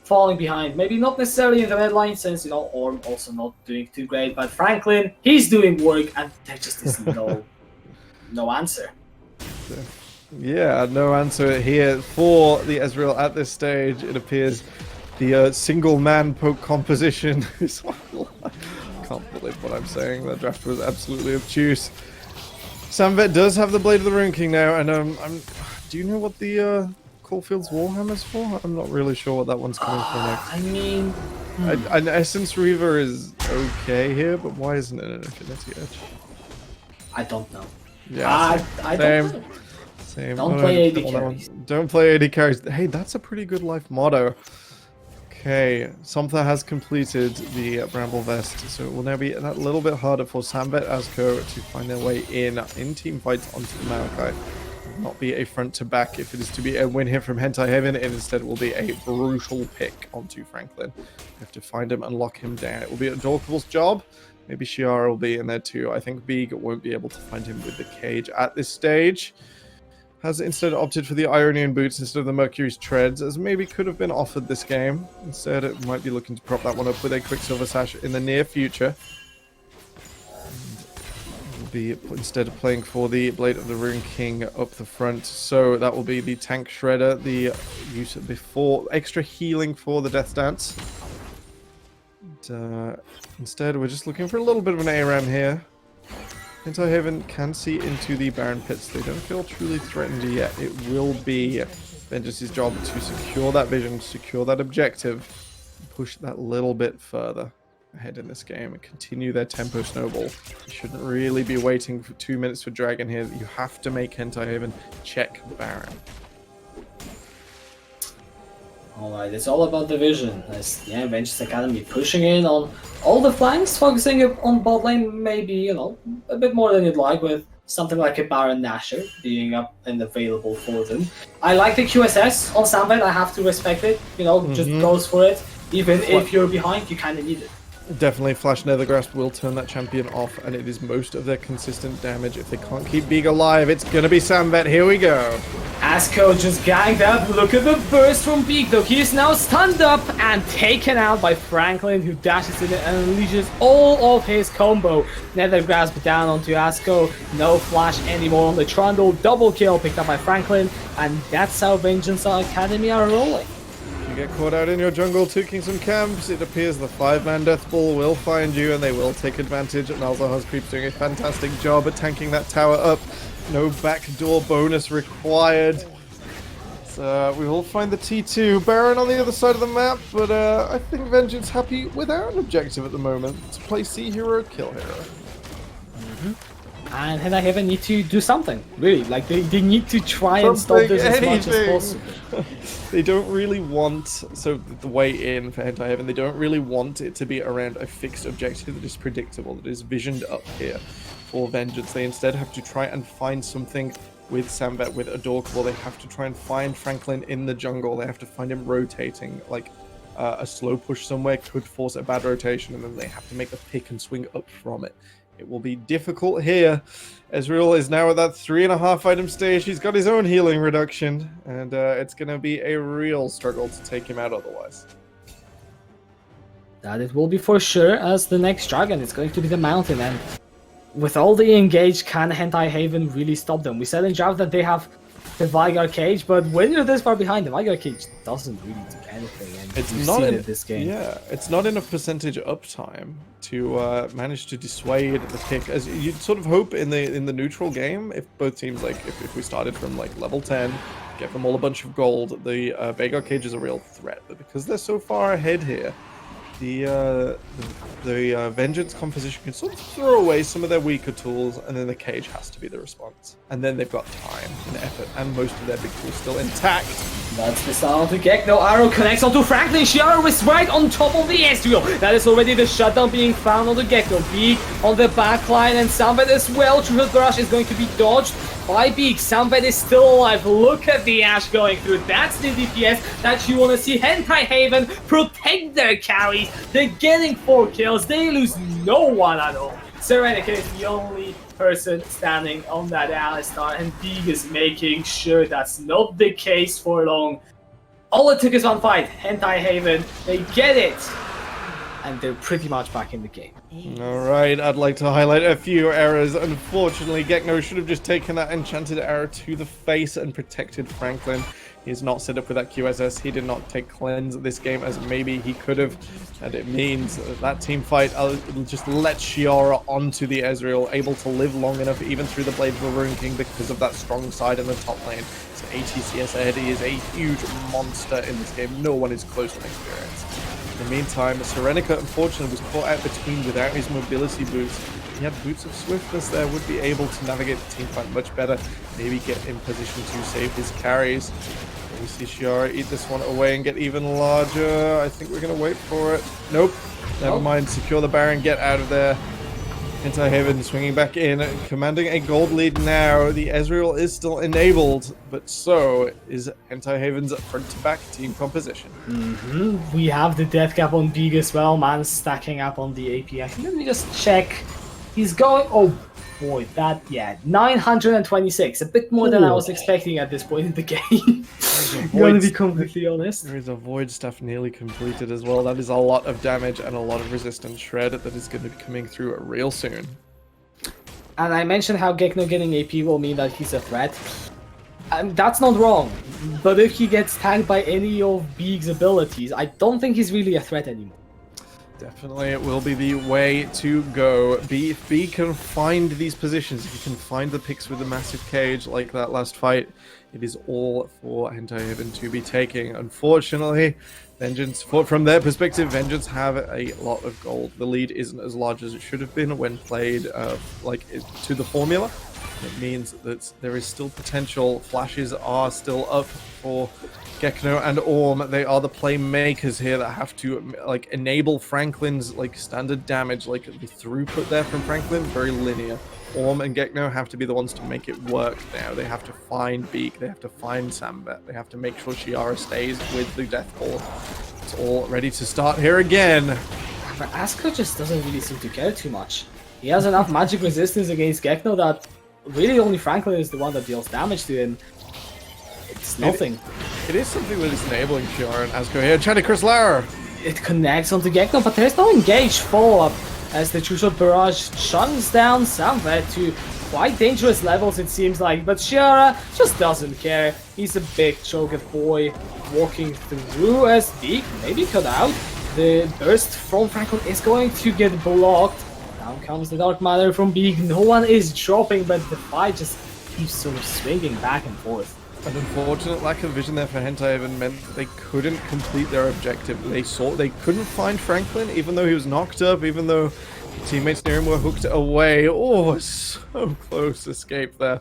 falling behind. Maybe not necessarily in the red line, since, you know, Orm also not doing too great, but Franklin, he's doing work, and there just is no answer. Yeah, no answer here for the Ezreal at this stage. It appears the single man poke composition is... Can't believe what I'm saying. That draft was absolutely obtuse. Samvet does have the Blade of the Rune King now, and do you know what the Caulfield's Warhammer's for? I'm not really sure what that one's coming for next. I mean... An Essence Reaver is okay here, but why isn't it an Infinity Edge? I don't know. Yeah, I don't know. Same. Don't play AD carries. Don't play AD carries. Hey, that's a pretty good life motto. Okay, Somtha has completed the Bramble Vest, so it will now be that little bit harder for Sambet Asko to find their way in team fights onto the Maokai. It will not be a front to back if it is to be a win here from Hentai Heaven. It instead will be a brutal pick onto Franklin. You have to find him and lock him down. It will be Adorkable's job. Maybe Shiara will be in there too. I think Big won't be able to find him with the cage at this stage. Has instead opted for the Ionian Boots instead of the Mercury's Treads, as maybe could have been offered this game. Instead, it might be looking to prop that one up with a Quicksilver Sash in the near future. And will be instead of playing for the Blade of the Rune King up the front. So that will be the Tank Shredder, the use of before extra healing for the Death Dance. And, instead, we're just looking for a little bit of an ARAM here. Hentai Haven can see into the Baron Pits. They don't feel truly threatened yet. It will be Vengeance's job to secure that vision, secure that objective, and push that little bit further ahead in this game and continue their tempo snowball. You shouldn't really be waiting for 2 minutes for Dragon here. You have to make Hentai Haven check Baron. Alright, it's all about the vision. As VNGA Academy pushing in on all the flanks, focusing on bot lane, maybe, you know, a bit more than you'd like, with something like a Baron Nashor being up and available for them. I like the QSS on Sambet, I have to respect it, you know, just goes for it. Even if you're behind, you kind of need it. Definitely Flash Nethergrasp will turn that champion off, and it is most of their consistent damage. If they can't keep Big alive, it's gonna be Sambet. Here we go. Asko just ganged up. Look at the burst from Big, though. He is now stunned up and taken out by Franklin, who dashes in and unleashes all of his combo. Nethergrasp down onto Asko. No flash anymore on the Trundle. Double kill picked up by Franklin, and that's how VNGA Academy are rolling. You get caught out in your jungle taking some camps, it appears the 5-man death ball will find you and they will take advantage. And Alzahar Creep's doing a fantastic job at tanking that tower up. No backdoor bonus required. So we will find the T2 Baron on the other side of the map, but I think Vengeance happy without an objective at the moment to play C hero, kill hero. And Hentai Haven need to do something, really. Like, they need to try and stop this as much as possible. They don't really want, so the way in for Hentai Haven, they don't really want it to be around a fixed objective that is predictable, that is visioned up here for Vengeance. They instead have to try and find something with Sambet, with Adorkable. They have to try and find Franklin in the jungle. They have to find him rotating. Like, a slow push somewhere could force a bad rotation, and then they have to make the pick and swing up from it. It will be difficult here. Ezreal is now at that 3.5 item stage. He's got his own healing reduction, and it's going to be a real struggle to take him out otherwise. That it will be for sure, as the next dragon is going to be the mountain, and with all the engaged, can Hentai Haven really stop them? We said in draft that they have the Vigar cage, but when you're this far behind, the Vigar cage doesn't really do anything, and it's you've not seen in it this game. Yeah, it's not enough percentage uptime to manage to dissuade the pick, as you'd sort of hope in the neutral game. If both teams, like if we started from like level 10, get them all a bunch of gold, the Vigar cage is a real threat. But because they're so far ahead here, the Vengeance composition can sort of throw away some of their weaker tools, and then the cage has to be the response. And then they've got time and effort, and most of their big tools still intact. That's the sound to get. No arrow connects onto Franklin. Shiara is right on top of the Ezreal. That is already the shutdown being found on the Gecko. Beak on the backline, and Sambed as well. Truth Rush is going to be dodged by Beak. Sambed is still alive. Look at the Ash going through. That's the DPS that you want to see. Hentai Haven protect their carries. They're getting 4 kills. They lose no one at all. Serenica is the only person standing on that Alistar, and Beak is making sure that's not the case for long. All it took is one fight. Hentai Haven, they get it, and they're pretty much back in the game. Alright, I'd like to highlight a few errors. Unfortunately, Gekno should have just taken that enchanted arrow to the face and protected Franklin. He is not set up with that QSS. He did not take cleanse this game as maybe he could have. And it means that team fight will just let Shiara onto the Ezreal, able to live long enough even through the Blade of the Ruin King because of that strong side in the top lane. So ATCS ahead, he is a huge monster in this game. No one is close on experience. In the meantime, Serenica unfortunately was caught out between without his mobility boots. He had boots of swiftness there, would be able to navigate the team fight much better, maybe get in position to save his carries. We see Shiara eat this one away and get even larger. I think we're going to wait for it. Nope. Never mind. Secure the Baron. Get out of there. Hentai Haven swinging back in, commanding a gold lead now. The Ezreal is still enabled, but so is Hentai Haven's front-to-back team composition. We have the death cap on Beak as well. Man stacking up on the AP. Let me just check. He's going... Oh boy, that... Yeah, 926. A bit more than I was expecting at this point in the game. I'm going to be completely honest. There is a Void Staff nearly completed as well. That is a lot of damage and a lot of resistance shred that is going to be coming through real soon. And I mentioned how Gekno getting AP will mean that he's a threat. And that's not wrong. But if he gets tagged by any of Beak's abilities, I don't think he's really a threat anymore. Definitely, it will be the way to go. If B can find these positions, if he can find the picks with the massive cage like that last fight, it is all for Hentai Haven to be taking. Unfortunately, Vengeance, from their perspective, Vengeance have a lot of gold. The lead isn't as large as it should have been when played to the formula. It means that there is still potential. Flashes are still up for Gekno and Orm. They are the playmakers here that have to enable Franklin's standard damage. The throughput there from Franklin, very linear. Orm and Gekno have to be the ones to make it work now. They have to find Beak, they have to find Sambet, they have to make sure Shiara stays with the Death Ball. It's all ready to start here again. But Asko just doesn't really seem to care too much. He has enough magic resistance against Gekno that really only Franklin is the one that deals damage to him. It's nothing. It is something that is enabling Shiara and Asko here. Chanty Chris Lauer! It connects onto Gekno, but there's no engaged follow-up as the True Shot Barrage chunks down Sambet to quite dangerous levels, it seems like. But Shiara just doesn't care. He's a big choker boy walking through as Beak maybe cut out. The burst from Franklin is going to get blocked. Down comes the Dark Matter from Beak. No one is dropping, but the fight just keeps sort of swinging back and forth. An unfortunate lack of vision there for Hentai Haven meant that they couldn't complete their objective. They couldn't find Franklin, even though he was knocked up, even though teammates near him were hooked away. Oh, so close escape there.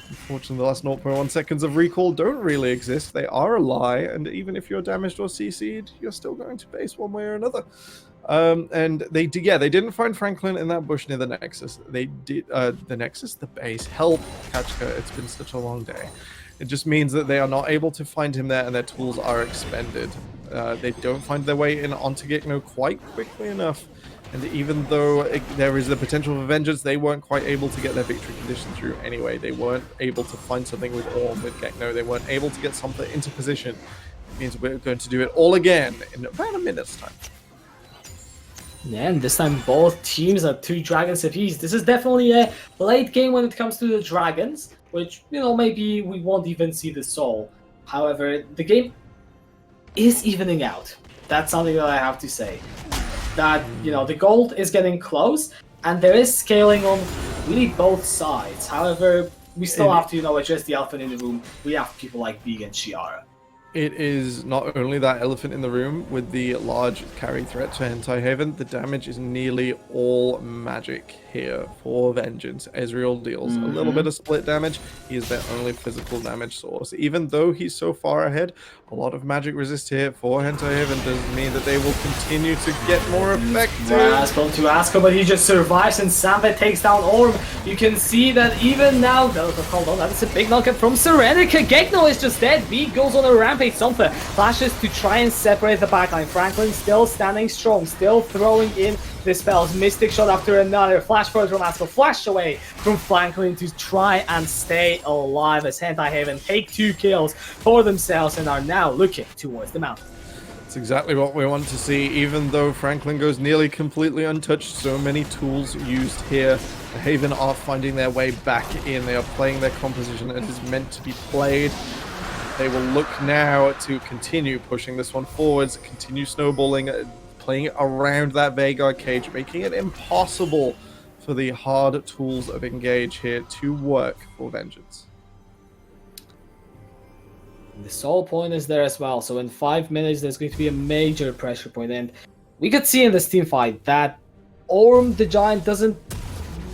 Unfortunately, the last 0.1 seconds of recall don't really exist. They are a lie, and even if you're damaged or CC'd, you're still going to base one way or another. And they didn't find Franklin in that bush near the Nexus. They did the base. Help, Kachka, it's been such a long day. It just means that they are not able to find him there and their tools are expended. They don't find their way in onto Gekno quite quickly enough. And even though there is the potential for vengeance, they weren't quite able to get their victory condition through anyway. They weren't able to find something with Orm, with Gekno. They weren't able to get something into position. It means we're going to do it all again in about a minute's time. Yeah, and this time both teams are 2 dragons apiece. This is definitely a late game when it comes to the dragons, which, you know, maybe we won't even see the soul. However, the game is evening out. That's something that I have to say. That, you know, the gold is getting close, and there is scaling on really both sides. However, we still have to, you know, address the elephant in the room. We have people like VNGA and Chiara. It is not only that elephant in the room with the large carry threat to Hentai Haven, the damage is nearly all magic here for Vengeance. Ezreal deals a little bit of split damage. He is their only physical damage source. Even though he's so far ahead, a lot of magic resist here for Hentai Haven does mean that they will continue to get more effective. Raspel to Asko, but he just survives and Samvet takes down Orm. You can see that even now, hold on, that's a big knockup from Serenica. Gekno is just dead. B goes on a rampage. Something flashes to try and separate the backline. Franklin still standing strong, still throwing in the spells. Mystic shot after another. Flash forward from Asko. Flash away from Franklin to try and stay alive as Hentai Haven take 2 kills for themselves and are now looking towards the mountain. That's exactly what we want to see. Even though Franklin goes nearly completely untouched, so many tools used here. The Haven are finding their way back in. They are playing their composition that is meant to be played. They will look now to continue pushing this one forwards, continue snowballing, playing around that VNGA cage, making it impossible for the hard tools of Engage here to work for Vengeance. The soul point is there as well, so in 5 minutes there's going to be a major pressure point, and we could see in this team fight that Orm the Giant doesn't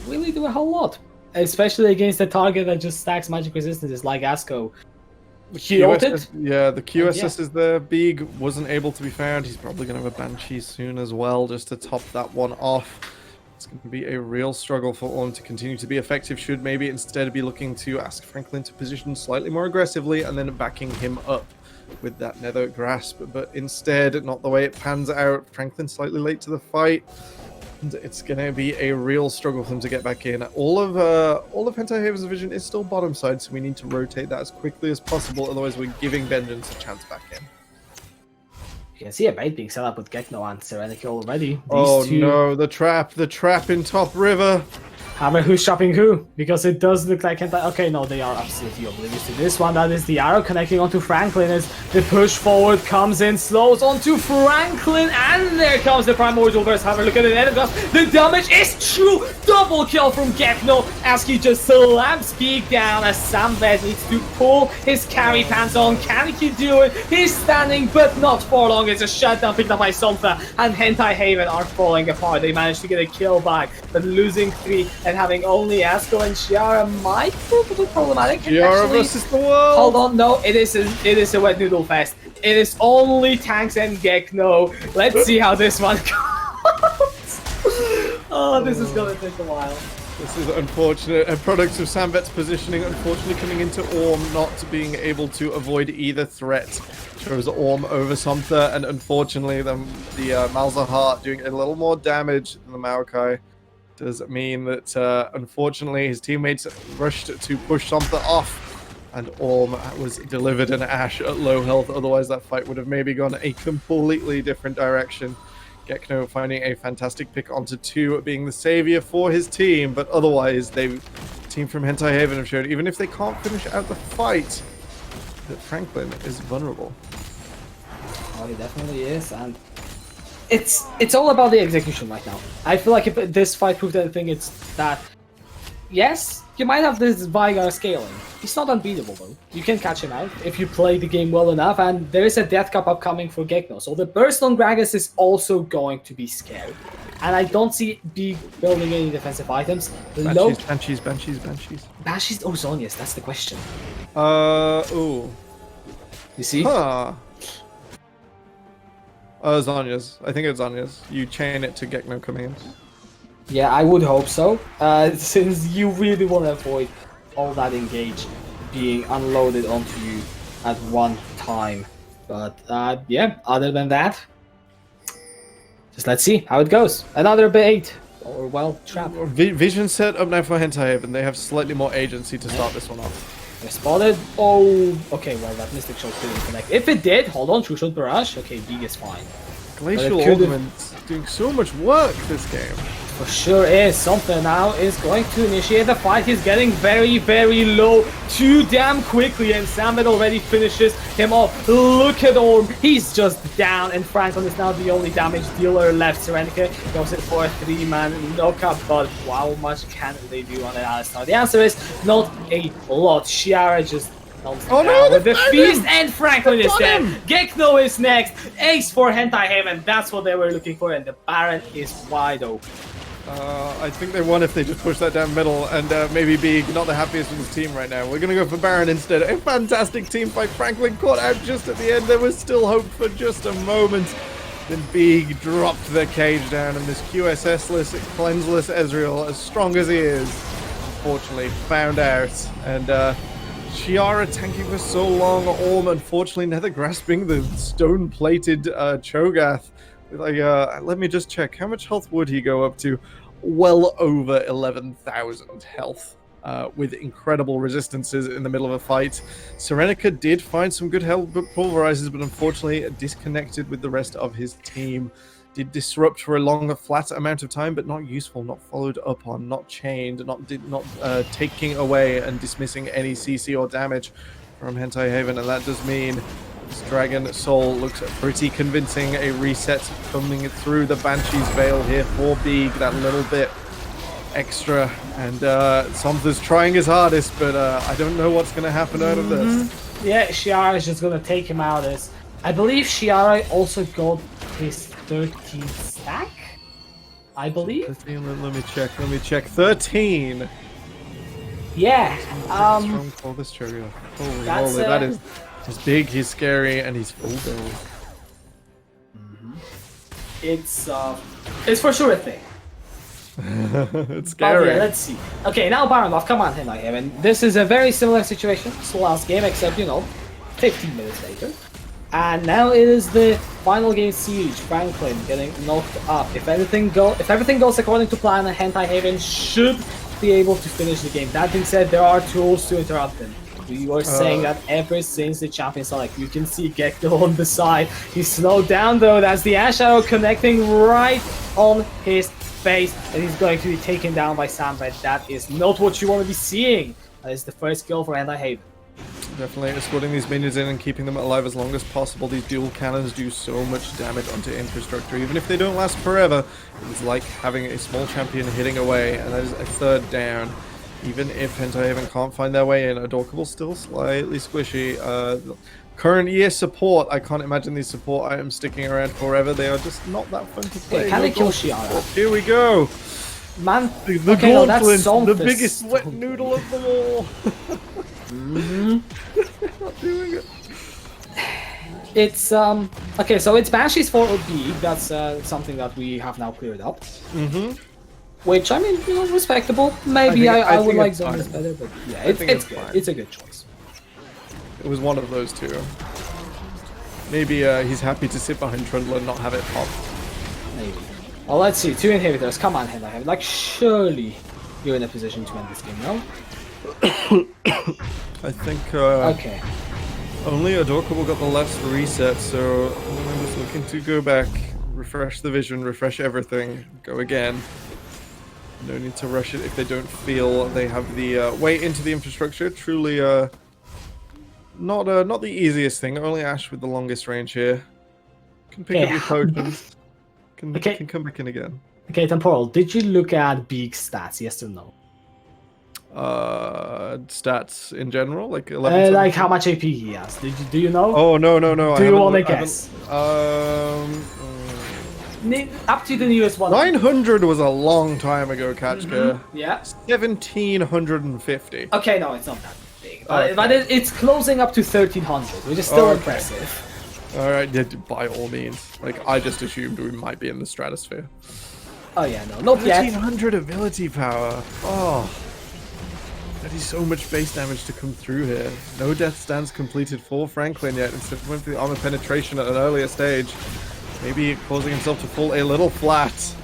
really do a whole lot, especially against a target that just stacks magic resistances like Asko. He ulted. Yeah, the QSS is there. Big wasn't able to be found. He's probably going to have a Banshee soon as well, just to top that one off. It's going to be a real struggle for Orm to continue to be effective. Should maybe instead be looking to ask Franklin to position slightly more aggressively and then backing him up with that Nether Grasp. But instead, not the way it pans out. Franklin slightly late to the fight. And it's going to be a real struggle for them to get back in. All of Hentai Haven's vision is still bottom side, so we need to rotate that as quickly as possible. Otherwise, we're giving Vengeance a chance back in. You can see a bait being set up with Gekno and Serenica already. No, the trap in top river. However, who's shopping who? Because it does look like Hentai. Okay, no, they are absolutely oblivious to this one. That is the arrow connecting onto Franklin as the push forward comes in, slows onto Franklin, and there comes the Primordial Burst. Have a look at it. The damage is true. Double kill from Gekno as he just slams Peak down as Samvet needs to pull his carry pants on. Can he do it? He's standing, but not for long. It's a shutdown picked up by Solta, and Hentai Haven are falling apart. They managed to get a kill back, but losing 3 and having only Asko and Chiara might prove a bit problematic. Chiara versus the world. Hold on, no, it is a wet noodle fest. It is only tanks and Gekno. Let's see how this one goes. Oh, this is gonna take a while. This is unfortunate. A product of Samvet's positioning, unfortunately coming into Orm, not being able to avoid either threat. Shows Orm over Somtha, and unfortunately the Malzahar doing a little more damage than the Maokai. Does mean that unfortunately his teammates rushed to push Somtha off, and Orm was delivered an Ash at low health. Otherwise that fight would have maybe gone a completely different direction. Gekno finding a fantastic pick onto 2, being the savior for his team, but otherwise the team from Hentai Haven have showed, even if they can't finish out the fight, that Franklin is vulnerable. Oh, he definitely is, and it's all about the execution right now. I feel like if this fight proved anything, it's that, yes, you might have this VNGA scaling. He's not unbeatable though. You can catch him out if you play the game well enough, and there is a Death Cup upcoming for Gekno. So the burst on Gragas is also going to be scary. And I don't see B building any defensive items. Banshees. Banshees, oh, Zonias, that's the question. Ooh. You see? Huh. Zanya's. I think it's Zanya's. You chain it to Gekno coming in. Yeah, I would hope so. Since you really want to avoid all that engage being unloaded onto you at one time. But yeah, other than that, just let's see how it goes. Another bait, or well, trap. Vision set up now for Hentai Haven. They have slightly more agency to start this one off. They're spotted. Oh, okay, well, that Mystic Shot didn't connect. If it did, hold on, True Shot Barrage. Okay, Big is fine. Glacial Ornament doing so much work this game. For sure is. Something now is going to initiate the fight. He's getting very, very low too damn quickly, and Samet already finishes him off. Look at Orm. He's just down, and Franklin is now the only damage dealer left. Serenica goes in for a 3-man knockup, but how much can they do on an Alistar? The answer is not a lot. Shiara just with the feast, and Franklin is dead. Gekno is next. Ace for Hentai Haven. That's what they were looking for, and the Baron is wide open. I think they won if they just push that down middle, and maybe Big not the happiest with his team right now. We're gonna go for Baron instead. A fantastic team fight. Franklin caught out just at the end. There was still hope for just a moment. Then Big dropped the cage down, and this QSS-less, cleanseless Ezreal, as strong as he is, unfortunately found out. And Chiara tanking for so long. Orm unfortunately never grasping the stone-plated Cho'Gath. Like, let me just check. How much health would he go up to? Well over 11,000 health, with incredible resistances in the middle of a fight. Serenica did find some good health pulverizers, but unfortunately disconnected with the rest of his team. Did disrupt for a long, flat amount of time, but not useful, not followed up on, not chained, not taking away and dismissing any CC or damage from Hentai Haven, and that does mean this Dragon Soul looks pretty convincing. A reset coming through the Banshee's Veil here for Big, that little bit extra, and Somtha's trying his hardest, but I don't know what's going to happen out of this. Yeah, Shiara is just going to take him out. I believe Shiara also got his 13th stack, I believe. 13, let me check. 13! Yeah. Strong for this trigger. Holy moly, that is... He's big, he's scary, and he's full build. It's for sure a thing. It's scary. Yeah, let's see. Okay, now Baronov, come on, Hentai Haven. This is a very similar situation to the last game, except, 15 minutes later. And now it is the final game Siege. Franklin getting knocked up. If everything goes according to plan, Hentai Haven should be able to finish the game. That being said, there are tools to interrupt him. We were saying that ever since the champion select. You can see Gekko on the side. He's slowed down though. That's the Ash Arrow connecting right on his face, and he's going to be taken down by Samet. That is not what you want to be seeing. That is the first kill for Hentai Haven. Definitely escorting these minions in and keeping them alive as long as possible. These dual cannons do so much damage onto infrastructure. Even if they don't last forever, it's like having a small champion hitting away, and that is a third down. Even if Hentai Haven can't find their way in, Adorkable still slightly squishy. Current year support, I can't imagine these support items sticking around forever. They are just not that fun to play. Hey, can they kill Shiara? Here we go. Man, the Gauntlet, the biggest wet noodle of them all. Not doing it. It's okay, so it's Banshees for B. That's something that we have now cleared up. Which, I mean, respectable. Maybe I would like Zonas better, but yeah, it's good. It's a good choice. It was one of those two. Maybe he's happy to sit behind Trundle and not have it pop. Maybe. Well, let's see. 2 inhibitors. Come on, Hentai. Like, surely you're in a position to win this game, no? I think okay. Only Adorkable got the last reset, so I'm just looking to go back, refresh the vision, refresh everything, go again. No need to rush it if they don't feel they have the way into the infrastructure. Truly not the easiest thing. Only Ash with the longest range here. Can pick up your potions. Can come back in again. Okay, Temporal, did you look at Beak's stats, yes or no? Stats in general, like 11. Like how much AP he has. Do you know? Oh no. Do you want to guess? Up to the newest one. 900 was a long time ago, Kachka. Yeah. 1750. Okay, no, it's not that big, but it's closing up to 1300, which is still impressive. All right, yeah, by all means. Like, I just assumed we might be in the stratosphere. Oh yeah, no, not yet. 1300 ability power. Oh. Already so much base damage to come through here. No death stands completed for Franklin yet. Instead of went for the armor penetration at an earlier stage. Maybe causing himself to fall a little flat.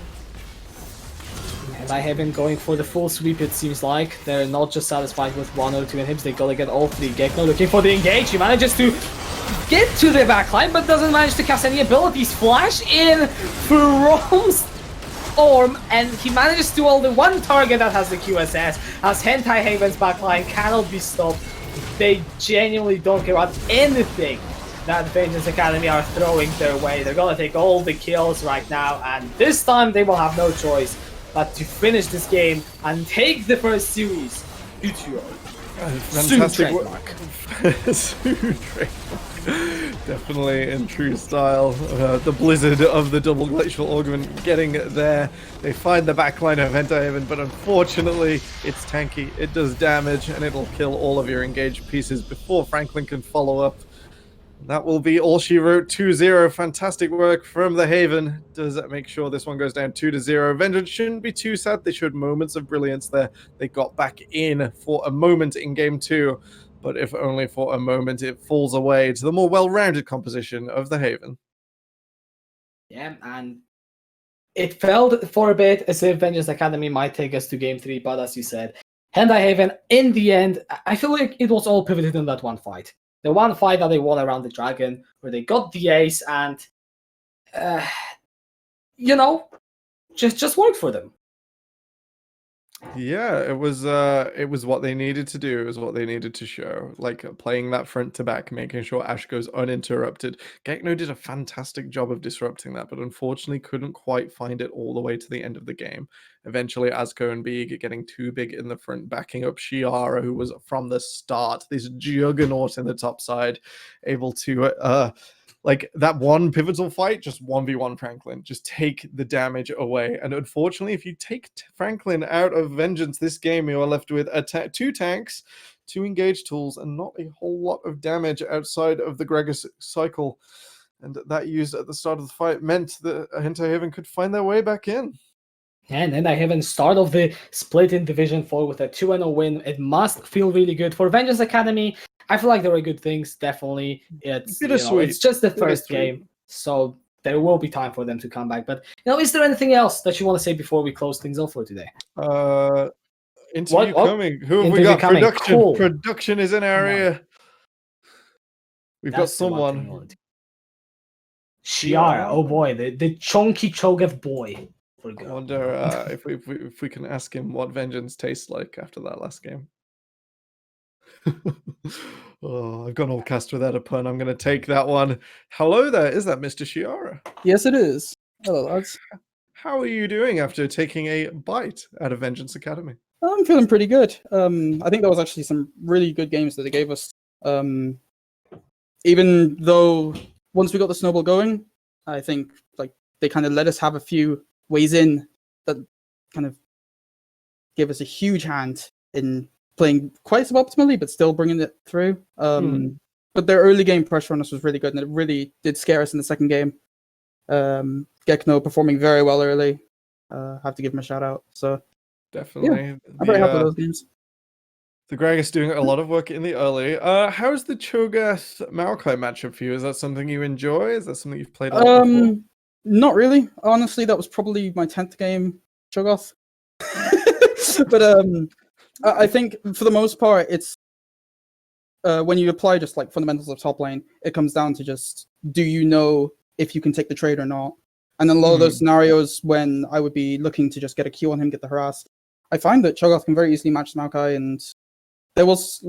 And I have been going for the full sweep, it seems like. They're not just satisfied with 1 or 2 inhibs, they gotta get all 3. Gekno looking for the engage, he manages to get to the backline, but doesn't manage to cast any abilities. Flash in from Orm, and he manages to hold the one target that has the QSS, as Hentai Haven's backline cannot be stopped. They genuinely don't care about anything that Vengeance Academy are throwing their way. They're gonna take all the kills right now, and this time they will have no choice but to finish this game and take the first series. UTO. Fantastic work. Definitely in true style. The blizzard of the double glacial augment getting there. They find the backline of Ventahaven, but unfortunately it's tanky. It does damage and it'll kill all of your engaged pieces before Franklin can follow up. That will be all she wrote. 2-0. Fantastic work from the Haven. Does that make sure this one goes down 2-0? Vengeance shouldn't be too sad. They showed moments of brilliance there. They got back in for a moment in game 2, but if only for a moment, it falls away to the more well-rounded composition of the Haven. Yeah, and it felt for a bit as if Vengeance Academy might take us to game 3, but as you said, Hentai Haven, in the end, I feel like it was all pivoted in that one fight. The one fight that they won around the dragon, where they got the ace, and you know, just worked for them. Yeah, it was what they needed to do. It was what they needed to show. Like playing that front to back, making sure Ash goes uninterrupted. Gekno did a fantastic job of disrupting that, but unfortunately couldn't quite find it all the way to the end of the game. Eventually, Azko and Beeg getting too big in the front, backing up Shiara, who was from the start this juggernaut in the top side, able to like that one pivotal fight, just 1v1 Franklin, just take the damage away. And unfortunately, if you take Franklin out of Vengeance this game, you are left with 2 tanks, 2 engaged tools, and not a whole lot of damage outside of the Gregor cycle. And that used at the start of the fight meant that Hentai Haven could find their way back in. And then I haven't start of the split in Division 4 with a 2-0 win. It must feel really good for Vengeance Academy. I feel like there are good things, definitely. It's it's just the first game, so there will be time for them to come back. But is there anything else that you want to say before we close things off for today? Interview coming. Who have we got? Production. Cool. Production is in our area. We've got someone. Shiara, oh boy, the chunky Cho'Gath boy. I wonder if we can ask him what Vengeance tastes like after that last game. Oh, I've gone all cast without a pun. I'm going to take that one. Hello there. Is that Mr. Shiara? Yes, it is. Hello, lads. How are you doing after taking a bite out of Vengeance Academy? I'm feeling pretty good. I think there was actually some really good games that they gave us. Even though once we got the snowball going, I think like they kind of let us have a few ways in that kind of gave us a huge hand in playing quite suboptimally, but still bringing it through. But their early game pressure on us was really good, and it really did scare us in the second game. Gekno performing very well early. Have to give him a shout out. So definitely, yeah, I'm very happy with those games. The Greg is doing a lot of work in the early. How's the Cho'Gath Maokai matchup for you? Is that something you enjoy? Is that something you've played a lot before? Not really. Honestly, that was probably my 10th game Cho'Gath. But I think for the most part, it's when you apply just like fundamentals of top lane, it comes down to just, do you know if you can take the trade or not? And then a lot of those scenarios when I would be looking to just get a Q on him, get the harass, I find that Cho'Gath can very easily match Maokai, and there was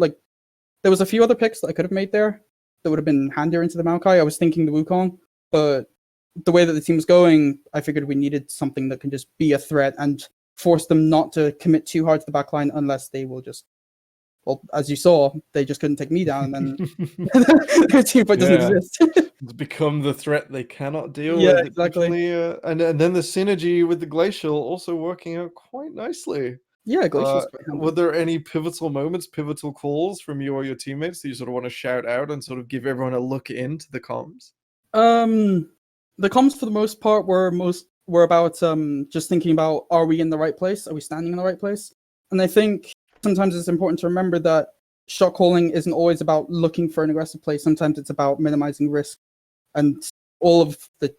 a few other picks that I could have made there that would have been handier into the Maokai. I was thinking the Wukong, but the way that the team was going, I figured we needed something that can just be a threat and force them not to commit too hard to the backline unless they will just, well, as you saw, they just couldn't take me down, and then their team fight doesn't exist. It's become the threat they cannot deal with. Yeah, exactly. And then the synergy with the Glacial also working out quite nicely. Yeah, Glacial's quite handy. Were there any pivotal moments, pivotal calls from you or your teammates that you sort of want to shout out and sort of give everyone a look into the comms? The comms for the most part were about just thinking about, are we in the right place? Are we standing in the right place? And I think sometimes it's important to remember that shot calling isn't always about looking for an aggressive play. Sometimes it's about minimizing risk. And all of the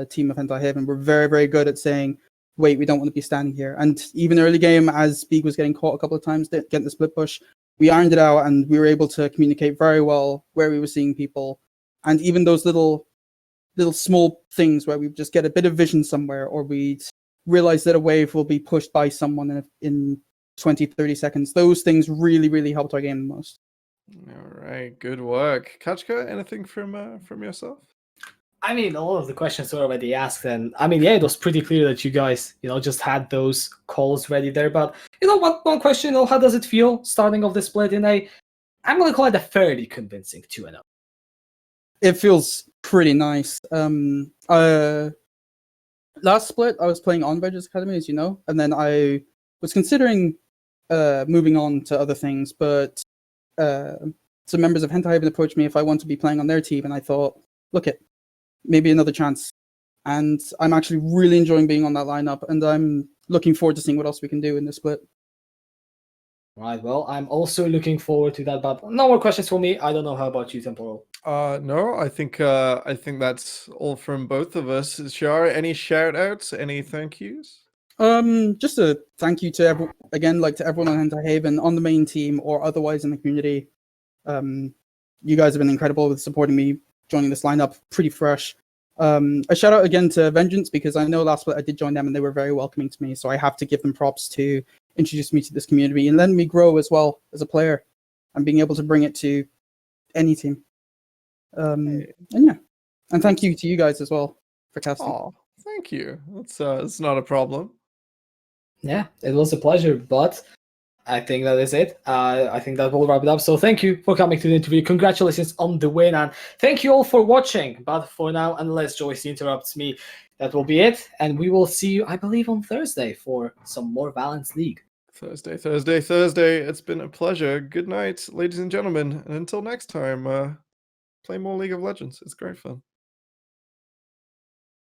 team of Hentai Haven were very, very good at saying, wait, we don't want to be standing here. And even early game, as Beag was getting caught a couple of times, getting the split push, we ironed it out and we were able to communicate very well where we were seeing people. And even those little small things where we just get a bit of vision somewhere, or we realize that a wave will be pushed by someone in 20, 30 seconds. Those things really, really helped our game the most. All right, good work. Kachka, anything from yourself? I mean, a lot of the questions were already asked, and I mean, yeah, it was pretty clear that you guys, just had those calls ready there. But one question, how does it feel starting off the split in I'm gonna call it a fairly convincing 2-0? It feels pretty nice. Last split, I was playing on Vegas Academy, as you know, and then I was considering moving on to other things, but some members of Hentai Haven approached me if I want to be playing on their team, and I thought, look it, maybe another chance. And I'm actually really enjoying being on that lineup, and I'm looking forward to seeing what else we can do in this split. Right, well, I'm also looking forward to that, but no more questions for me. I don't know, how about you, Temporal? No, I think that's all from both of us. Shar, any shout outs, any thank yous? Just a thank you to everyone on Hentai Haven, on the main team or otherwise in the community. You guys have been incredible with supporting me joining this lineup, pretty fresh. A shout out again to Vengeance, because I know last split I did join them and they were very welcoming to me, so I have to give them props to introduce me to this community and letting me grow as well as a player and being able to bring it to any team. And thank you to you guys as well for casting. Oh, thank you. It's not a problem. Yeah, it was a pleasure, but I think that is it. I think that will wrap it up. So thank you for coming to the interview. Congratulations on the win, and thank you all for watching. But for now, unless Joyce interrupts me, that will be it. And we will see you, I believe, on Thursday for some more Valence League. Thursday. It's been a pleasure. Good night, ladies and gentlemen. And until next time, play more League of Legends. It's great fun.